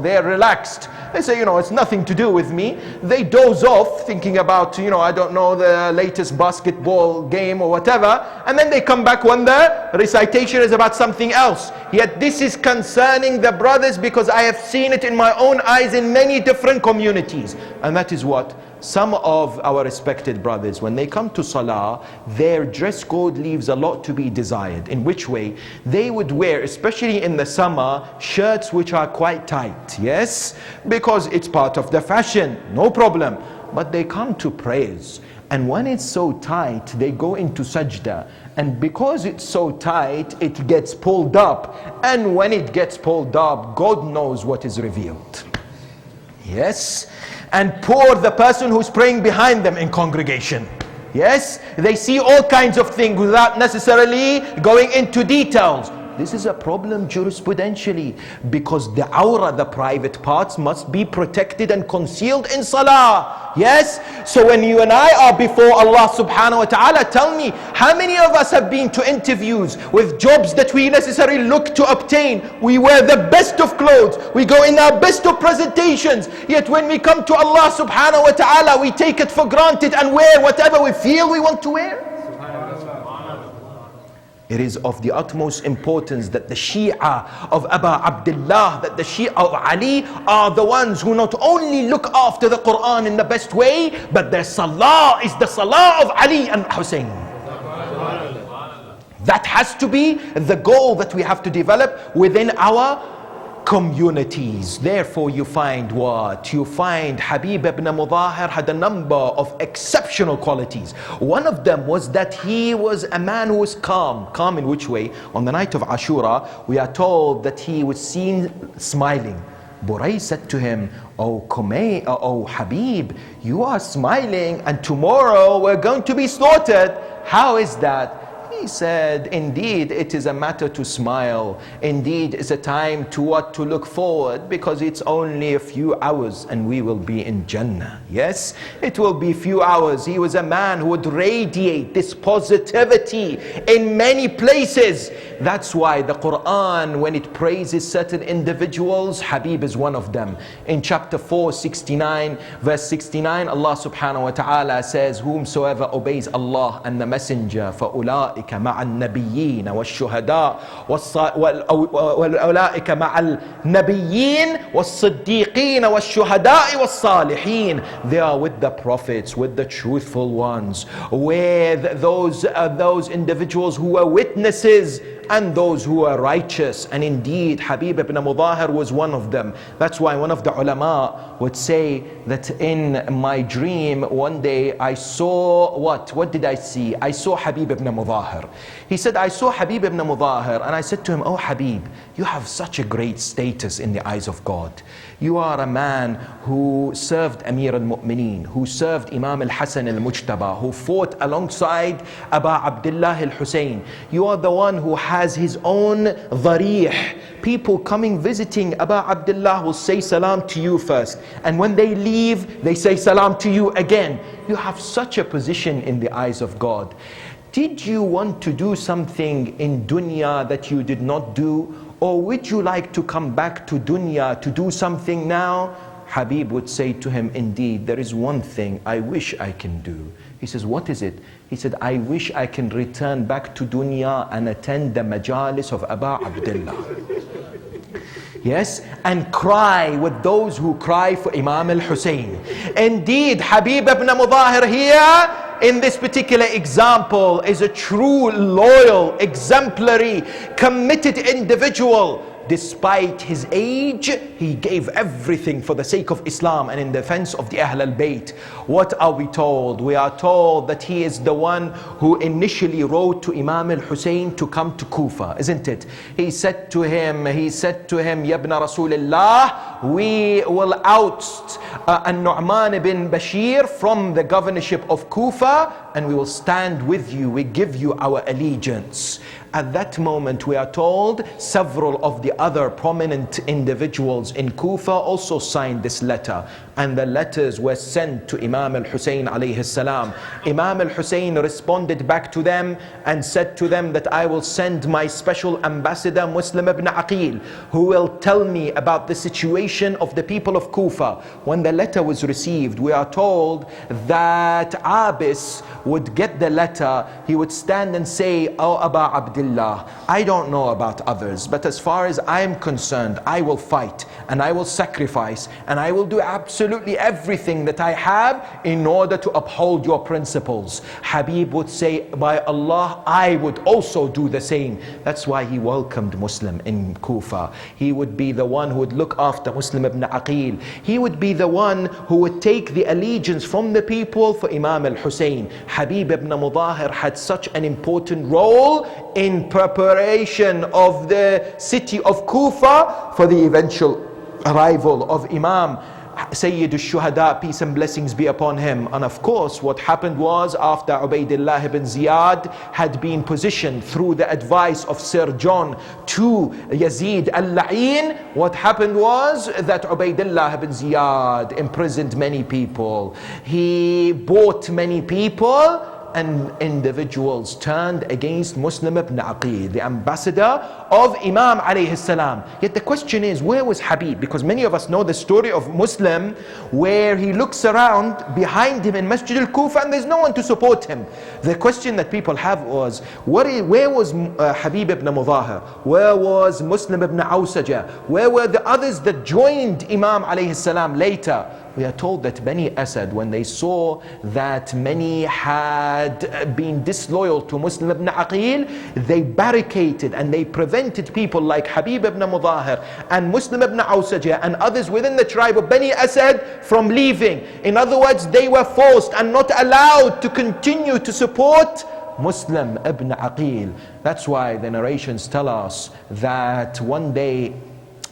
They're relaxed. They say, it's nothing to do with me. They doze off thinking about, I don't know, the latest basketball game or whatever, and then they come back when the recitation is about something else. Yet this is concerning the brothers, because I have seen it in my own eyes in many different communities. And that is what? Some of our respected brothers, when they come to salah, their dress code leaves a lot to be desired. In which way? They would wear, especially in the summer, shirts which are quite tight. Yes? Because it's part of the fashion. No problem. But they come to prayers, and when it's so tight, they go into sajda. And because it's so tight, it gets pulled up. And when it gets pulled up, God knows what is revealed. Yes? And poor the person who's praying behind them in congregation. Yes? They see all kinds of things without necessarily going into details. This is a problem jurisprudentially, because the awrah, the private parts, must be protected and concealed in salah. Yes? So when you and I are before Allah subhanahu wa ta'ala, tell me, how many of us have been to interviews with jobs that we necessarily look to obtain? We wear the best of clothes, we go in our best of presentations, yet when we come to Allah subhanahu wa ta'ala, we take it for granted and wear whatever we feel we want to wear. It is of the utmost importance that the Shia of Aba Abdullah, that the Shia of Ali are the ones who not only look after the Quran in the best way, but their salah is the salah of Ali and Hussein. That has to be the goal that we have to develop within our communities. Therefore you find what? You find Habib ibn Mudahir had a number of exceptional qualities. One of them was that he was a man who was calm. Calm in which way? On the night of Ashura, we are told that he was seen smiling. Buray said to him, Oh Habib, you are smiling, and tomorrow we're going to be slaughtered. How is that? He said, indeed, it is a matter to smile. Indeed, it's a time to what? To look forward, because it's only a few hours and we will be in Jannah. Yes, it will be few hours. He was a man who would radiate this positivity in many places. That's why the Quran, when it praises certain individuals, Habib is one of them. In chapter 4, 69, verse 69, Allah subhanahu wa ta'ala says, whomsoever obeys Allah and the Messenger, فَأُولَٰئِكَ مع النبيين والشهداء وأولئك مع النبيين والصديقين والشهداء والصالحين. They are with the prophets, with the truthful ones, with those individuals who are witnesses and those who are righteous. And indeed Habib ibn Mudahir was one of them. That's why one of the ulama would say that in my dream one day I saw what did I see? I saw Habib ibn Mudahir. He said, I saw Habib ibn Mudahir and I said to him, oh Habib, you have such a great status in the eyes of God. You are a man who served Amir al-Mu'mineen, who served Imam al-Hasan al-Mujtaba, who fought alongside Aba Abdullah al-Hussein. You are the one who has his own dharih. People coming visiting Aba Abdullah will say salam to you first, and when they leave, they say salam to you again. You have such a position in the eyes of God. Did you want to do something in dunya that you did not do? Or would you like to come back to dunya to do something now? Habib would say to him, indeed, there is one thing I wish I can do. He says, what is it? He said, I wish I can return back to dunya and attend the majalis of Aba Abdullah. Yes, and cry with those who cry for Imam al-Hussein. Indeed, Habib ibn Mudahir here, in this particular example, is a true, loyal, exemplary, committed individual. Despite his age, he gave everything for the sake of Islam and in defense of the Ahl al-Bayt. What are we told? We are told that he is the one who initially wrote to Imam al-Hussein to come to Kufa, isn't it? He said to him, Ya ibn Rasulullah, we will oust An-Nu'man ibn Bashir from the governorship of Kufa, and we will stand with you, we give you our allegiance. At that moment, we are told, several of the other prominent individuals in Kufa also signed this letter, and the letters were sent to Imam al-Hussein alayhi salam. Imam al-Hussein responded back to them and said to them that I will send my special ambassador Muslim ibn Aqil, who will tell me about the situation of the people of Kufa. When the letter was received, we are told that Abis would get the letter, he would stand and say, oh Aba Abdullah, I don't know about others, but as far as I am concerned, I will fight and I will sacrifice and I will do absolutely everything that I have in order to uphold your principles. Habib would say, by Allah, I would also do the same. That's why he welcomed Muslim in Kufa. He would be the one who would look after Muslim ibn Aqil. He would be the one who would take the allegiance from the people for Imam al-Hussein. Habib ibn Mudahir had such an important role in preparation of the city of Kufa for the eventual arrival of Imam Sayyid al-Shuhada, peace and blessings be upon him. And of course, what happened was, after Ubaidullah ibn Ziyad had been positioned through the advice of Sir John to Yazid al-La'in, what happened was that Ubaidullah ibn Ziyad imprisoned many people. He bought many people, and individuals turned against Muslim ibn Aqil, the ambassador of Imam alayhi salam. Yet the question is, where was Habib? Because many of us know the story of Muslim, where he looks around behind him in Masjid al-Kufa and there's no one to support him. The question that people have was, where was Habib ibn Mudahir? Where was Muslim ibn Awsaja? Where were the others that joined Imam alayhi salam later? We are told that Bani Asad, when they saw that many had been disloyal to Muslim ibn Aqil, they barricaded and they prevented people like Habib ibn Mudahir and Muslim ibn Awsaja and others within the tribe of Bani Asad from leaving. In other words, they were forced and not allowed to continue to support Muslim ibn Aqil. That's why the narrations tell us that one day,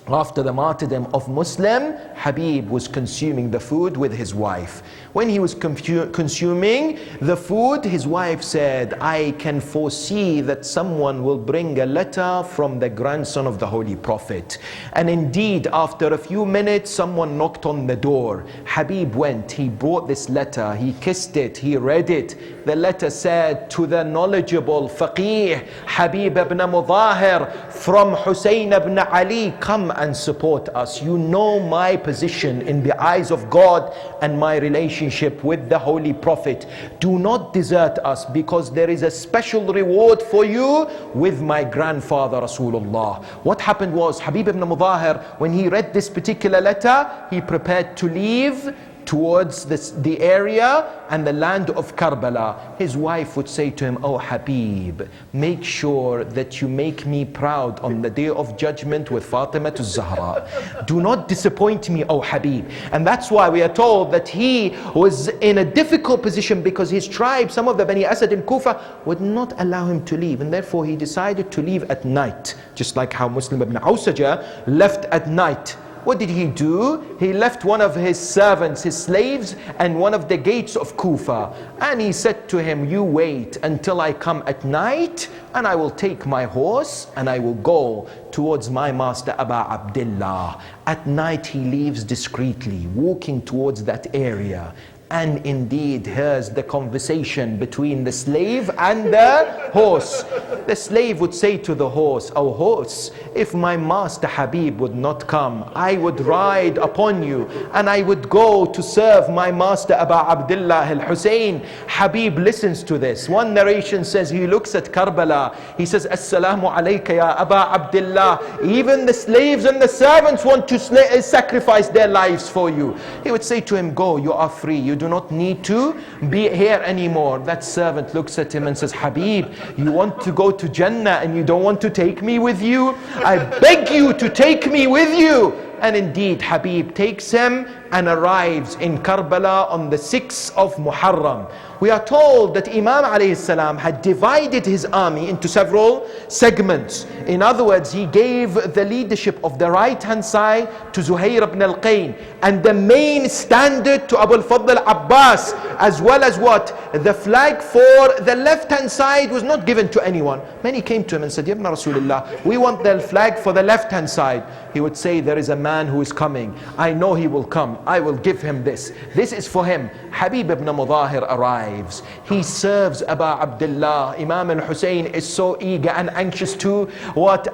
after the martyrdom of Muslim, Habib was consuming the food with his wife. When he was consuming the food, his wife said, I can foresee that someone will bring a letter from the grandson of the Holy Prophet. And indeed, after a few minutes, someone knocked on the door. Habib went, he brought this letter, he kissed it, he read it. The letter said, to the knowledgeable faqih Habib ibn Mudahir from Hussein ibn Ali, come and support us. You know my position in the eyes of God and my relationship with the Holy Prophet. Do not desert us, because there is a special reward for you with my grandfather Rasulullah. What happened was, Habib ibn Mudahir, when he read this particular letter, he prepared to leave towards the area and the land of Karbala. His wife would say to him, "Oh Habib, make sure that you make me proud on the day of judgment with Fatima az-Zahra. Do not disappoint me, oh Habib." And that's why we are told that he was in a difficult position because his tribe, some of the Bani Asad in Kufa, would not allow him to leave, and therefore he decided to leave at night, just like how Muslim ibn Awsaja left at night. What did he do? He left one of his servants, his slaves, and one of the gates of Kufa. And he said to him, "You wait until I come at night, and I will take my horse and I will go towards my master Aba Abdullah." At night he leaves discreetly, walking towards that area, and indeed hears the conversation between the slave and the horse. The slave would say to the horse, "Oh horse, if my master Habib would not come, I would ride upon you and I would go to serve my master Aba Abdullah al-Hussein." Habib listens to this. One narration says he looks at Karbala, he says, "Assalamu alayka ya Aba Abdullah. Even the slaves and the servants want to sacrifice their lives for you." He would say to him, "Go, you are free. You do not need to be here anymore." That servant looks at him and says, "Habib, you want to go to Jannah and you don't want to take me with you? I beg you to take me with you." And indeed Habib takes him and arrives in Karbala on the 6th of Muharram. We are told that Imam alayhi salam had divided his army into several segments. In other words, he gave the leadership of the right hand side to Zuhair ibn al-Qayn, and the main standard to Abu al-Fadl Abbas, as well as what? The flag for the left hand side was not given to anyone. Many came to him and said, "Ya Ibn Rasulullah, we want the flag for the left hand side." He would say, "There is a man who is coming. I know he will come. I will give him this. This is for him." Habib ibn Mudahir arrives. He serves Aba Abdullah. Imam al-Hussein is so eager and anxious to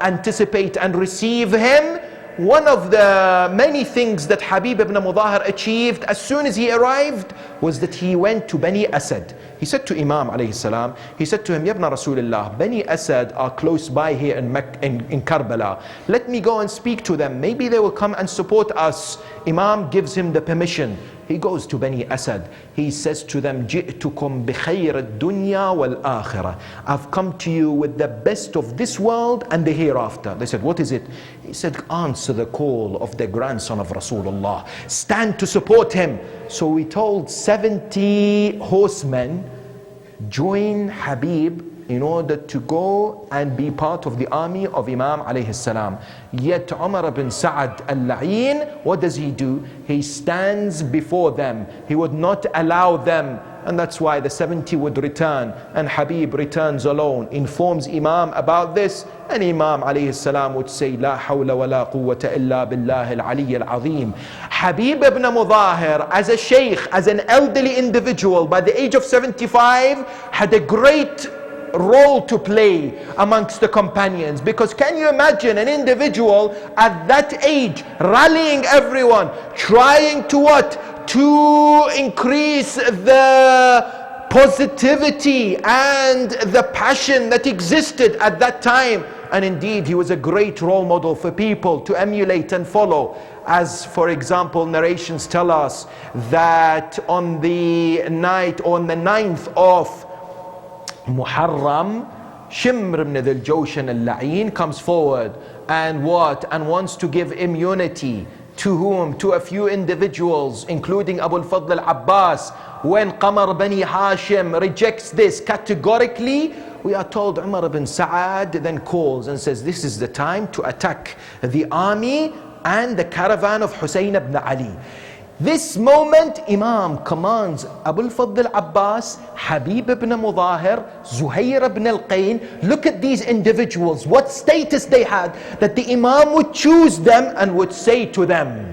anticipate and receive him. One of the many things that Habib ibn Mudahir achieved as soon as he arrived was that he went to Bani Asad. He said to Imam alayhi salam, he said to him, "Ya Ibn Rasulullah, Bani Asad are close by here in Karbala. Let me go and speak to them. Maybe they will come and support us." Imam gives him the permission. He goes to Bani Asad. He says to them, "Ji'tukum bi khayr ad-dunya wal akhirah." I've come to you with the best of this world and the hereafter. They said, "What is it?" He said, "Answer the call of the grandson of Rasulullah. Stand to support him." So we told 70 horsemen join Habib in order to go and be part of the army of Imam alayhi salam. Yet Umar ibn Sa'ad al-La'in, what does he do? He stands before them. He would not allow them. And that's why the 70 would return, and Habib returns alone, informs Imam about this, and Imam alayhi salam would say, "La hawla wa la quwwata illa billahi al-ali al-azim." Habib ibn Mudahir, as a sheikh, as an elderly individual, by the age of 75, had a great role to play amongst the companions. Because can you imagine an individual at that age rallying everyone, trying to what? To increase the positivity and the passion that existed at that time. And indeed he was a great role model for people to emulate and follow. As for example, narrations tell us that on the night, on the 9th of Muharram, Shimr ibn Dhul Jawshan al-La'in comes forward and what? And wants to give immunity to whom? To a few individuals, including Abu al-Fadl al-Abbas. When Qamar Bani Hashim rejects this categorically, we are told Umar ibn Sa'ad then calls and says, "This is the time to attack the army and the caravan of Hussein ibn Ali." This moment, Imam commands Abu al-Fadl al-Abbas, Habib ibn Mudahir, Zuhair ibn al-Qayn. Look at these individuals, what status they had, that the Imam would choose them and would say to them,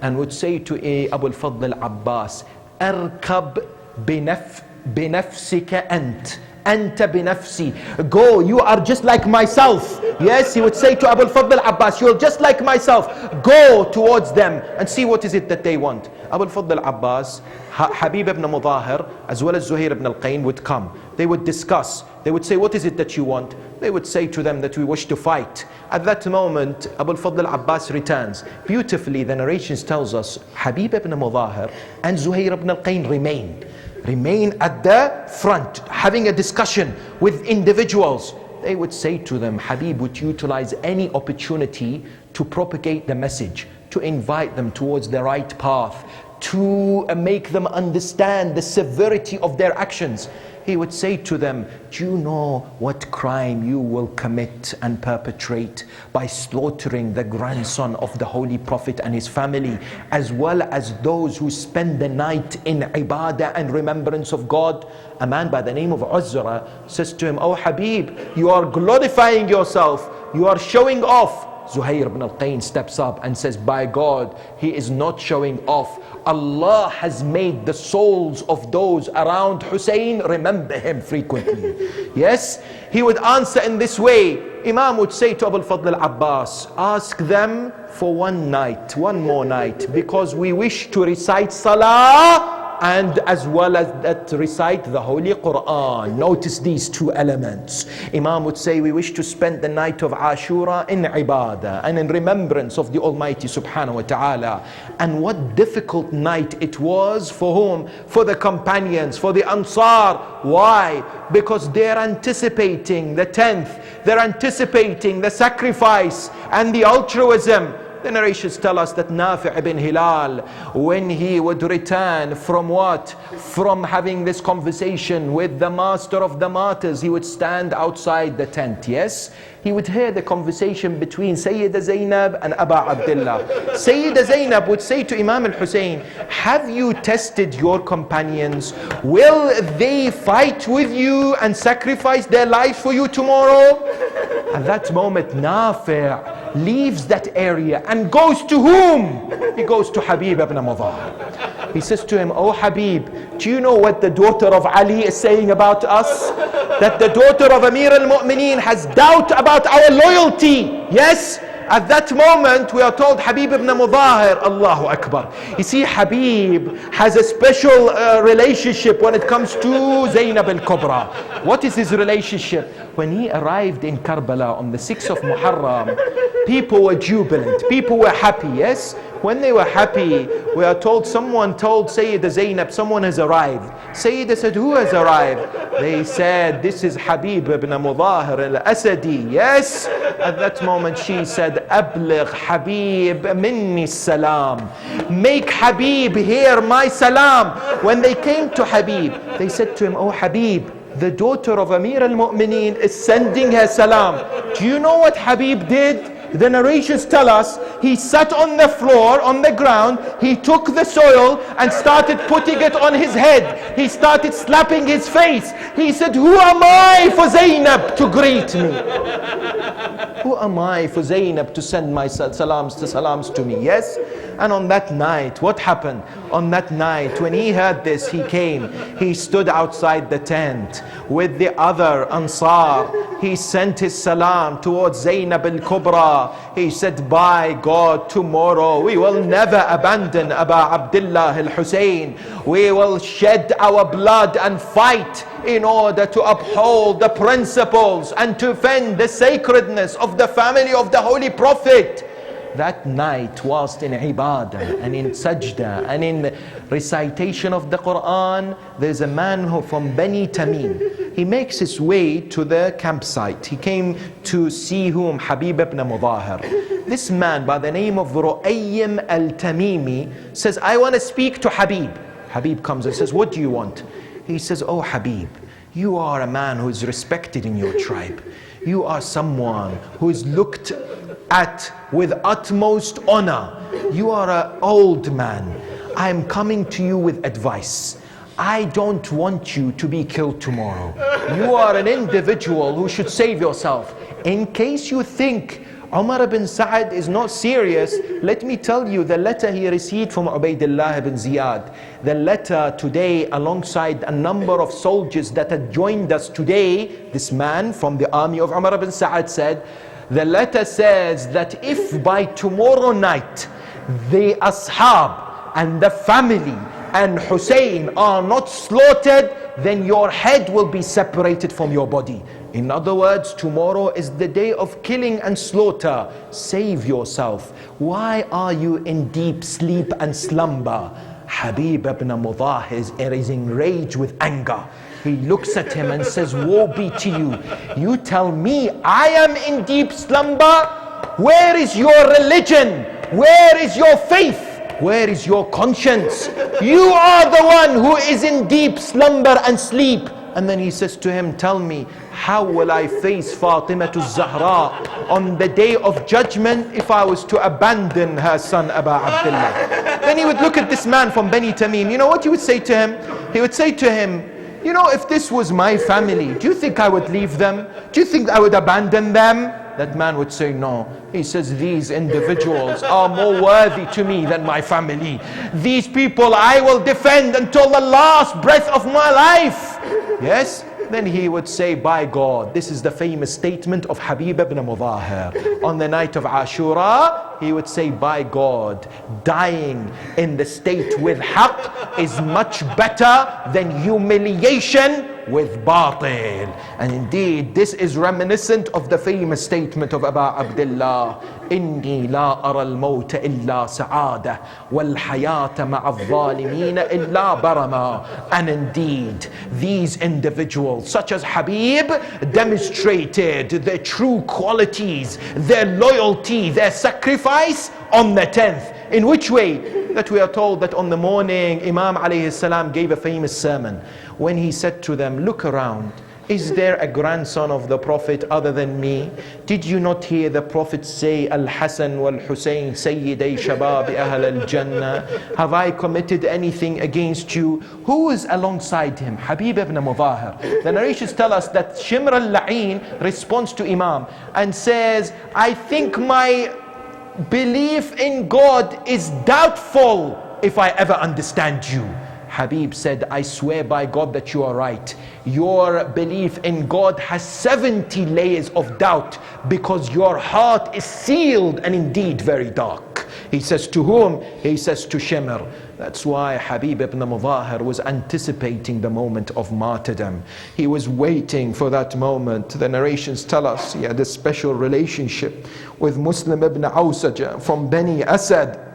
and would say to Abu al-Fadl al-Abbas, "Arkab binafsika ant. Anta binafsi." Go, you are just like myself. Yes, he would say to Abu al-Fadl al-Abbas, "You're just like myself. Go towards them and see what is it that they want." Abu al-Fadl al-Abbas, Habib ibn Mudahir, as well as Zuhair ibn al-Qayn would come. They would discuss. They would say, what is it that you want? They would say to them that we wish to fight. At that moment, Abu al-Fadl al-Abbas returns. Beautifully, the narrations tells us, Habib ibn Mudahir and Zuhair ibn al-Qayn remain at the front, having a discussion with individuals. They would say to them, Habib would utilize any opportunity to propagate the message, to invite them towards the right path, to make them understand the severity of their actions. He would say to them, do you know what crime you will commit and perpetrate by slaughtering the grandson of the Holy Prophet and his family, as well as those who spend the night in ibadah and remembrance of God? A man by the name of Uzra says to him, oh Habib, you are glorifying yourself, you are showing off. Zuhair ibn al-Qayn steps up and says, by God, he is not showing off. Allah has made the souls of those around Hussein remember him frequently. Yes, he would answer in this way. Imam would say to Abu al-Fadl al-Abbas, ask them for one more night, because we wish to recite Salah and as well as that recite the Holy Quran. Notice these two elements. Imam would say, we wish to spend the night of Ashura in ibadah and in remembrance of the Almighty subhanahu wa ta'ala. And what difficult night it was for whom? For the companions, for the Ansar. Why? Because they're anticipating the 10th, they're anticipating the sacrifice and the altruism. The narrations tell us that Nafi' ibn Hilal, when he would return from what? From having this conversation with the master of the martyrs, he would stand outside the tent, yes? He would hear the conversation between Sayyida Zainab and Aba Abdullah. Sayyida Zainab would say to Imam al-Hussein, have you tested your companions? Will they fight with you and sacrifice their lives for you tomorrow? At that moment, Nafi' leaves that area and goes to whom? He goes to Habib ibn Mudahir. He says to him, oh Habib, do you know what the daughter of Ali is saying about us? That the daughter of Amir al-Mu'mineen has doubt about our loyalty. Yes? At that moment, we are told Habib ibn Mudahir, Allahu Akbar. You see, Habib has a special relationship when it comes to Zainab al-Kubra. What is his relationship? When he arrived in Karbala on the 6th of Muharram, people were jubilant, people were happy, yes? When they were happy, we are told someone told Sayyida Zainab, someone has arrived. Sayyida said, who has arrived? They said, this is Habib ibn Mudahir al-Asadi. Yes? At that moment she said, Abligh Habib minni salam. Make Habib hear my salam. When they came to Habib, they said to him, oh Habib, the daughter of Amir al-Mu'mineen is sending her salam. Do you know what Habib did? The narrations tell us he sat on the floor, on the ground, he took the soil and started putting it on his head. He started slapping his face. He said, who am I for Zainab to greet me? Who am I for Zainab to send my salams to me? Yes? And on that night, what happened? On that night, when he heard this, he came. He stood outside the tent with the other Ansar. He sent his salam towards Zainab al-Kubra. He said, by God, tomorrow we will never abandon Aba Abdullah al-Hussein. We will shed our blood and fight in order to uphold the principles and to defend the sacredness of the family of the Holy Prophet. That night, whilst in ibadah and in sajda and in recitation of the Quran, there's a man who from Bani Tamim. He makes his way to the campsite. He came to see whom? Habib ibn Mudahir. This man by the name of Ru'ayyim al-Tamimi says, I want to speak to Habib. Habib comes and says, what do you want? He says, oh Habib, you are a man who is respected in your tribe. You are someone who is looked at with utmost honor. You are an old man. I am coming to you with advice. I don't want you to be killed tomorrow. You are an individual who should save yourself. In case you think Umar ibn Sa'ad is not serious, let me tell you the letter he received from Ubaydullah ibn Ziyad. The letter today, alongside a number of soldiers that had joined us today, this man from the army of Umar ibn Sa'ad said, the letter says that if by tomorrow night the ashab, and the family and Hussein are not slaughtered, then your head will be separated from your body. In other words, tomorrow is the day of killing and slaughter. Save yourself. Why are you in deep sleep and slumber? Habib ibn Mudahir is enraged with anger. He looks at him and says, woe be to you. You tell me I am in deep slumber? Where is your religion? Where is your faith? Where is your conscience? You are the one who is in deep slumber and sleep. And then he says to him, tell me, how will I face Fatima Zahra on the day of judgment if I was to abandon her son Aba Abdullah? Then he would look at this man from Bani Tamim. You know what he would say to him? He would say to him, you know, if this was my family, do you think I would leave them? Do you think I would abandon them? That man would say, no. He says, these individuals are more worthy to me than my family. These people I will defend until the last breath of my life. Yes? Then he would say, by God, this is the famous statement of Habib ibn Mudahir. On the night of Ashura, he would say, by God, dying in the state with haqq is much better than humiliation with batil. And indeed, this is reminiscent of the famous statement of Aba Abdullah, إني لا أرى الموت إلا سعادة والحياة مع الظالمين إلا برما. And indeed, these individuals such as Habib demonstrated their true qualities, their loyalty, their sacrifice on the 10th. In which way? That we are told that on the morning Imam alayhi salam gave a famous sermon when he said to them, look around. Is there a grandson of the Prophet other than me? Did you not hear the Prophet say, Al-Hasan wal-Husayn Sayyiday Shabab Ahl al-Jannah? Have I committed anything against you? Who is alongside him? Habib ibn Mudahir. The narrations tell us that Shimr al-La'in responds to Imam and says, I think my belief in God is doubtful if I ever understand you. Habib said, I swear by God that you are right. Your belief in God has 70 layers of doubt because your heart is sealed and indeed very dark. He says to whom? He says to Shimr. That's why Habib ibn Mudahir was anticipating the moment of martyrdom. He was waiting for that moment. The narrations tell us he had a special relationship with Muslim ibn Awsaj from Bani Asad,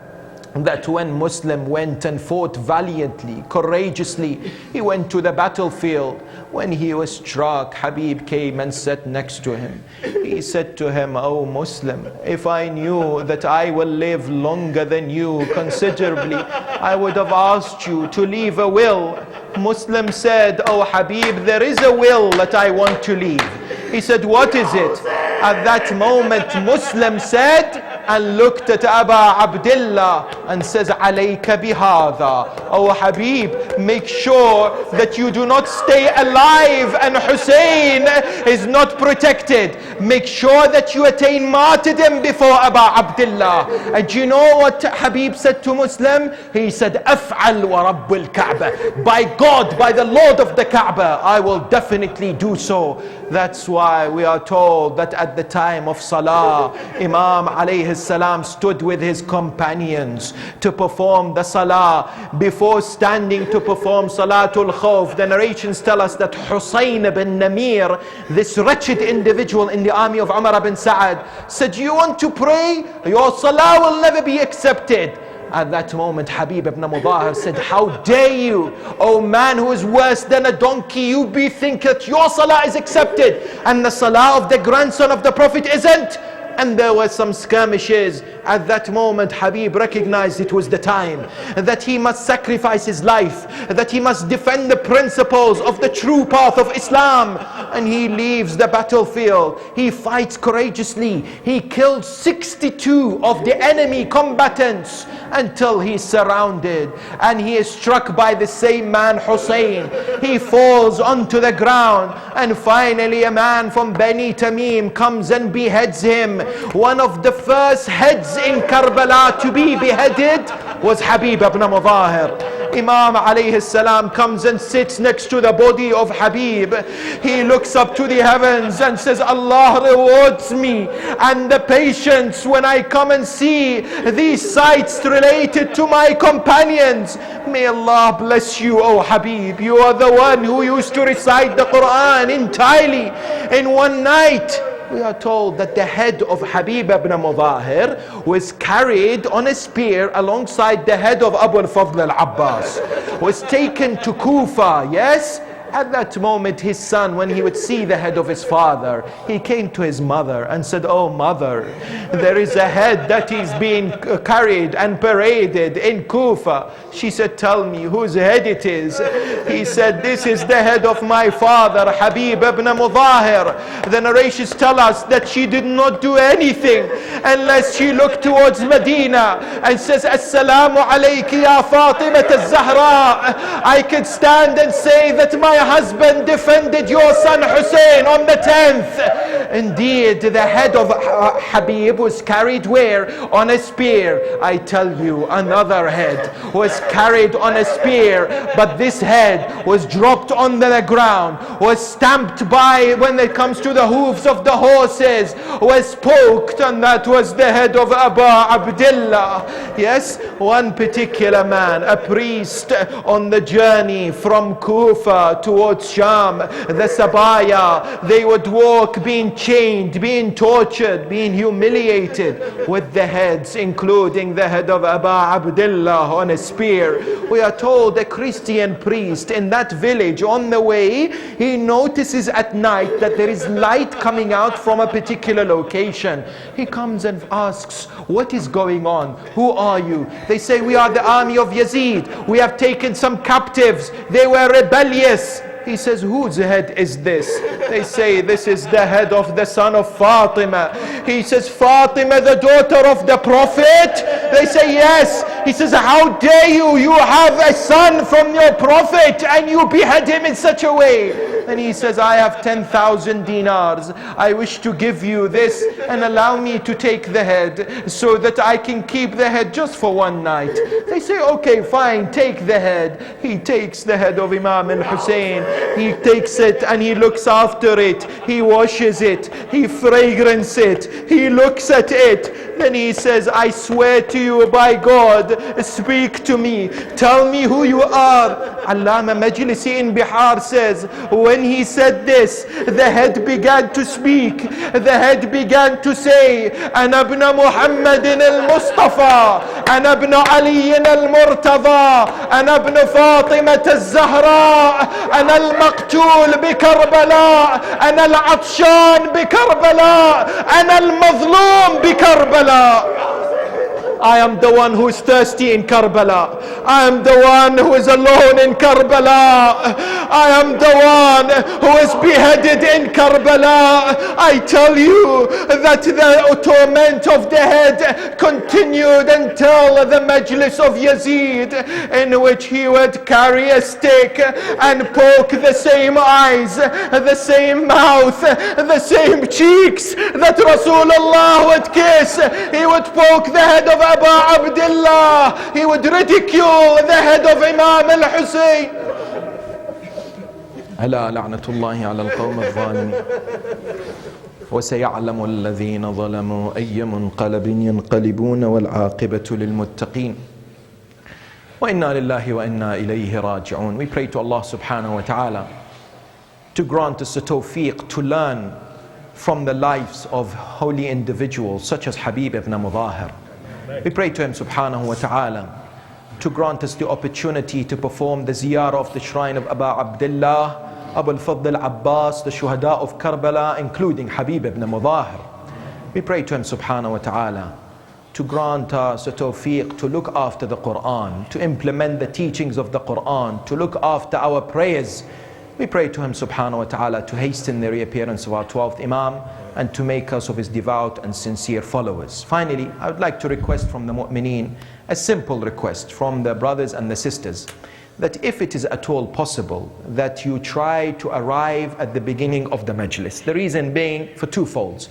that when Muslim went and fought valiantly, courageously, he went to the battlefield. When he was struck, Habib came and sat next to him. He said to him, oh Muslim, if I knew that I will live longer than you considerably, I would have asked you to leave a will. Muslim said, oh Habib, there is a will that I want to leave. He said, what is it? At that moment, Muslim said, and looked at Aba Abdullah and says, Alayka bihadha. Oh Habib, make sure that you do not stay alive and Hussein is not protected. Make sure that you attain martyrdom before Aba Abdullah. And do you know what Habib said to Muslim? He said, Af'al wa Rabbul Kaaba. By God, by the Lord of the Kaaba, I will definitely do so. That's why we are told that at the time of Salah, Imam alayhi salam stood with his companions to perform the Salah. Before standing to perform Salatul Khawf, the narrations tell us that Husayn ibn Namir, this wretched individual in the army of Umar ibn Sa'ad, said, you want to pray? Your Salah will never be accepted. At that moment, Habib ibn Mudahir said, how dare you, O man who is worse than a donkey, you be think that your Salah is accepted and the Salah of the grandson of the Prophet isn't? And there were some skirmishes. At that moment, Habib recognized it was the time that he must sacrifice his life, that he must defend the principles of the true path of Islam. And he leaves the battlefield. He fights courageously. He kills 62 of the enemy combatants until he's surrounded. And he is struck by the same man, Hussein. He falls onto the ground. And finally, a man from Bani Tamim comes and beheads him. One of the first heads in Karbala to be beheaded was Habib ibn Mudahir. Imam alayhi salam comes and sits next to the body of Habib. He looks up to the heavens and says, Allah rewards me and the patience when I come and see these sights related to my companions. May Allah bless you, O Habib. You are the one who used to recite the Quran entirely in one night. We are told that the head of Habib ibn Mudahir was carried on a spear alongside the head of Abu al-Fadl al-Abbas, was taken to Kufa, yes? At that moment, his son, when he would see the head of his father, he came to his mother and said, "Oh mother, there is a head that is being carried and paraded in Kufa." She said, "Tell me whose head it is." He said, "This is the head of my father, Habib ibn Mudahir." The narrations tell us that she did not do anything unless she looked towards Medina and says, "Assalamu alayki ya Fatima al-Zahra." I could stand and say that my husband defended your son Hussein on the 10th. Indeed, the head of Habib was carried where? On a spear. I tell you, another head was carried on a spear, but this head was dropped on the ground, was stamped by, when it comes to the hooves of the horses, was poked, and that was the head of Abu Abdullah. Yes, one particular man, a priest on the journey from Kufa towards Sham, the Sabaya, they would walk being chained, being tortured, being humiliated with the heads, including the head of Abu Abdullah on a spear. We are told a Christian priest in that village, on the way, he notices at night that there is light coming out from a particular location. He comes and asks, "What is going on? Who are you?" They say, "We are the army of Yazid. We have taken some captives. They were rebellious." He says, "Whose head is this?" They say, "This is the head of the son of Fatima." He says, "Fatima, the daughter of the Prophet?" They say, "Yes." He says, "How dare you? You have a son from your Prophet and you behead him in such a way." And he says, "I have 10,000 dinars. I wish to give you this and allow me to take the head so that I can keep the head just for one night." They say, "Okay, fine, take the head." He takes the head of Imam al-Hussein. He takes it and he looks after it. He washes it. He fragrances it. He looks at it. Then he says, "I swear to you by God, speak to me. Tell me who you are." Allama Majlisi in Bihar says, when he said this, the head began to speak. The head began to say, "Ana ibn Muhammadin al-Mustafa, Ana ibn Ali al-Murtada, Ana ibn Fatima al-Zahra, Ana al-Maqtul bi-Karbala, Ana al-Atshan bi-Karbala, Ana al-Mazlum bi-Karbala." I am the one who is thirsty in Karbala. I am the one who is alone in Karbala. I am the one who is beheaded in Karbala. I tell you that the torment of the head continued until the Majlis of Yazid, in which he would carry a stick and poke the same eyes, the same mouth, the same cheeks that Rasulullah would kiss. He would poke the head of Abu Abdullah. He would ridicule the head of Imam al-Hussein. ألا لعنة الله على القوم الظالمين وسيعلم الذين ظلموا أي منقلب ينقلبون والعاقبة للمتقين وإنا لله وإنا إليه راجعون. We pray to Allah subhanahu wa ta'ala to grant us the tawfiq to learn from the lives of holy individuals such as Habib ibn Mudahir. We pray to him subhanahu wa ta'ala to grant us the opportunity to perform the ziyarah of the shrine of Abu Abdullah, Abu al-Fadl al-Abbas, the shuhada of Karbala, including Habib ibn Mudahir. We pray to him subhanahu wa ta'ala to grant us the tawfiq to look after the Quran, to implement the teachings of the Quran, to look after our prayers. We pray to him subhanahu wa ta'ala to hasten the reappearance of our 12th Imam and to make us of his devout and sincere followers. Finally, I would like to request from the mu'mineen a simple request from the brothers and the sisters, that if it is at all possible, that you try to arrive at the beginning of the majlis. The reason being for two folds.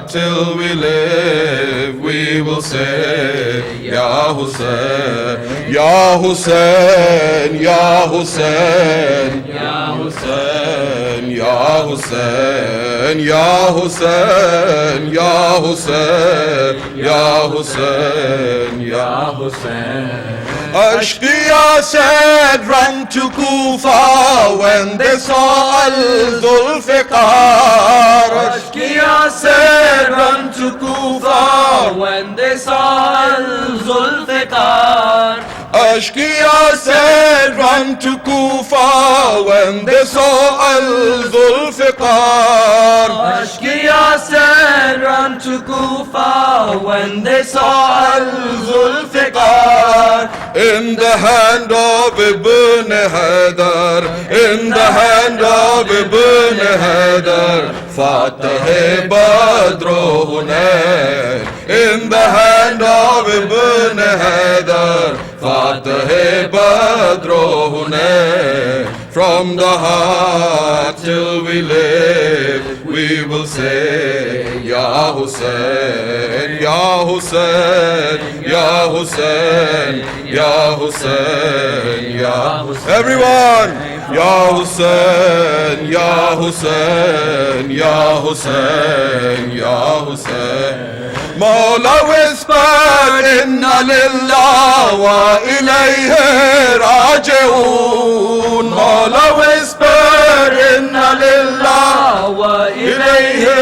heart till we live, we will say, Ya Hussein, Ya Hussein, Ya Hussein, Ya Hussein, Ya Hussein, Ya Hussein, Ya Hussein, Ya Hussein, Ya Hussein. Ashqiya said, run to Kufa when they saw Al-Zulfiqar. Ashqiya said, run to Kufa when they saw Al-Zulfiqar. Ashqiya said, run to Kufa when they saw Al-Zulfiqar. Ashqiya said, run to Kufa when they saw Al-Zulfiqar. In the hand of Ibn Haydar, in the hand of Ibn Haydar, Fateh Badr Hunayn. In the hand of Ibn Haydar, Fateh Badr Hunayn. From the heart till we live, we will say, Ya Hussein, Ya Hussein, Ya Hussein, Ya Hussein, Ya Hussein. Everyone, Ya Hussein, Ya Hussein, Ya Hussein, Ya Hussein. Mawla whisper, Inna lillah wa ilayhi raji'un. Mawla whisper, Inna lillah wa ilayhi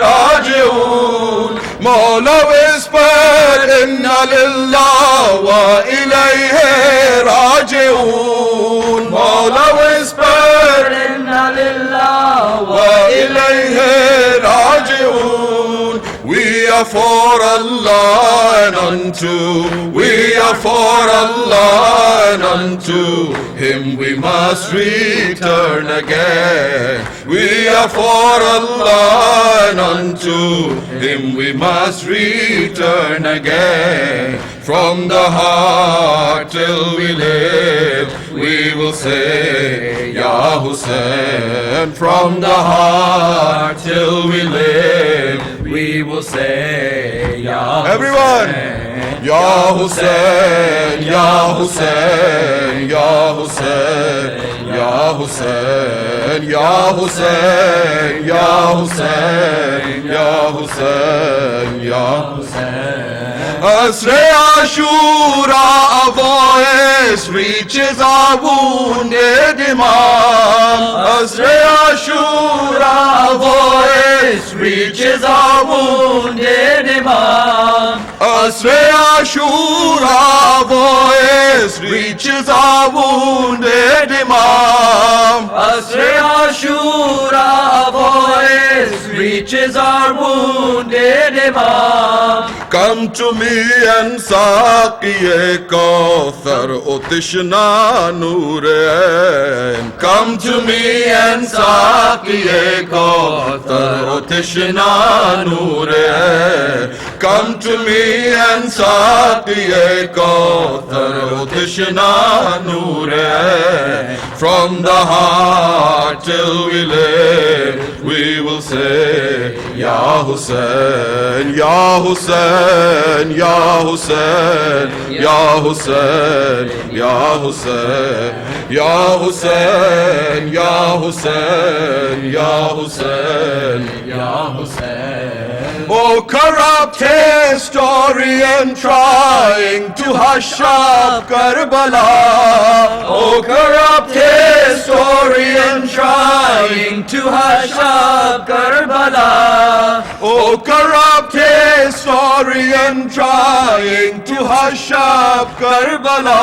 raji'un. Mawla whisper, Inna lillah wa ilayhi raji'un. Mawla whisper, Inna lillah wa ilayhi raji'un. We are for Allah and unto, we are for Allah and unto Him we must return again. We are for Allah and unto Him we must return again. From the heart till we live, we will say, Ya Hussein. From the heart till we live, we will say, Ya Hussein. Everyone, Ya Hussein, Ya Hussein, Ya Hussein, Ya Hussein, Ya Hussein, Ya Hussein, Ya Hussein, Ya Hussein. Asre Ashura, a voice reaches our wounded Imam. Asre Ashura, a voice reaches our wounded Imam. Asre Ashura, a voice reaches our wounded Imam. Asre Ashura, a voice reaches our wounded Imam. Come to me and Saqiye Kauthar o Tishna Noorain. Come to me and Saqiye Kauthar o Tishna Noorain. Come to me and Saqiye Kauthar o Tishna Noorain. From the heart till we live, we will say, Ya Hussein, Ya Hussein, Ya Hussein, Ya Hussein, Ya Hussein, Ya Hussein, Ya Hussein, Ya Hussein, Ya Hussein. Oh, corrupt historian trying to hush up Karbala. Oh, corrupt historian trying to hush up Karbala. Oh, corrupt historian trying to hush up Karbala.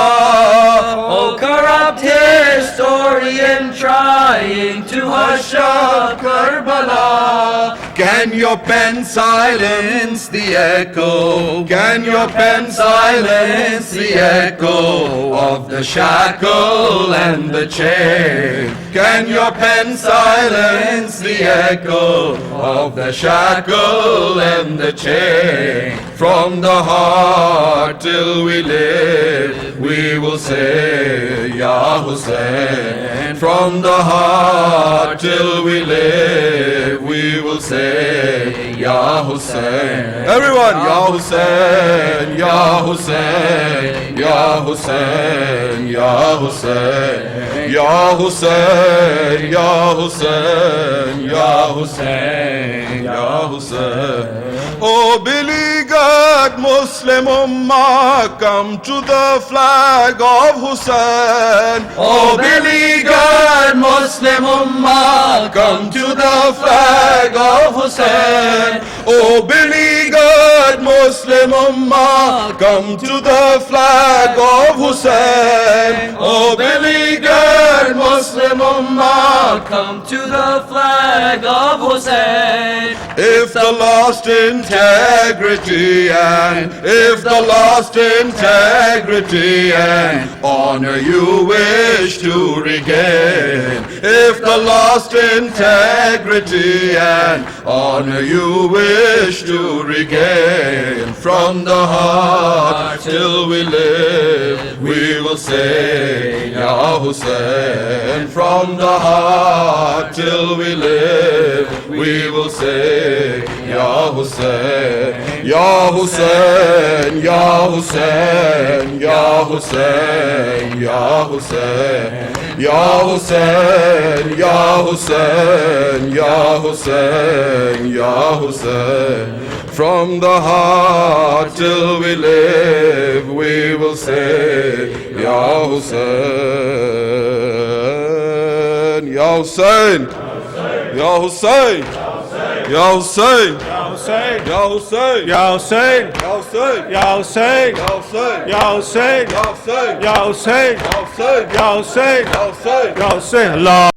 Oh, corrupt historian trying to hush up Karbala. Can your pen silence the echo? Can your pen silence the echo of the shackle and the chain? Can your pen silence the echo of the shackle and the chain? From the heart till we live, we will say, Ya Hussein. From the heart till we live, we will say, Ya Hussein. Everyone, Ya Hussein, Ya Hussein, Ya Hussein, Ya Hussein, Ya Hussein, Ya Hussein, Ya Hussein, Ya Hussein. Oh, beleaguered Muslim Ummah, come to the flag of Hussein. Oh, beleaguered Muslim Ummah, Come to the flag of Hussein. Oh, beleaguered Muslim Ummah, come to the flag of Hussein. Oh, beleaguered Muslim Ummah, come to the flag of Hussein. if the lost integrity and if the lost integrity and honor you wish to regain, if the lost integrity and honor you wish to regain, from the heart till we live we will say Ya Hussein. From the heart till we live we will say Ya Hussein, Ya Hussein, Ya Hussein, Ya Hussein, Ya Hussein, Ya Hussein, Ya Hussein, Ya Hussein, Ya Hussein. From the heart till we live we will say Ya Hussein, Ya Hussein, Ya Hussein, Ya Hussein, Ya Hussein, Ya Hussein, Ya Hussein, Ya Hussein, Ya Hussein, Ya Hussein, Ya Hussein, Ya Hussein, Ya Hussein, Ya Hussein, Ya Hussein, Ya Hussein, Ya Hussein, Ya Hussein, Allah.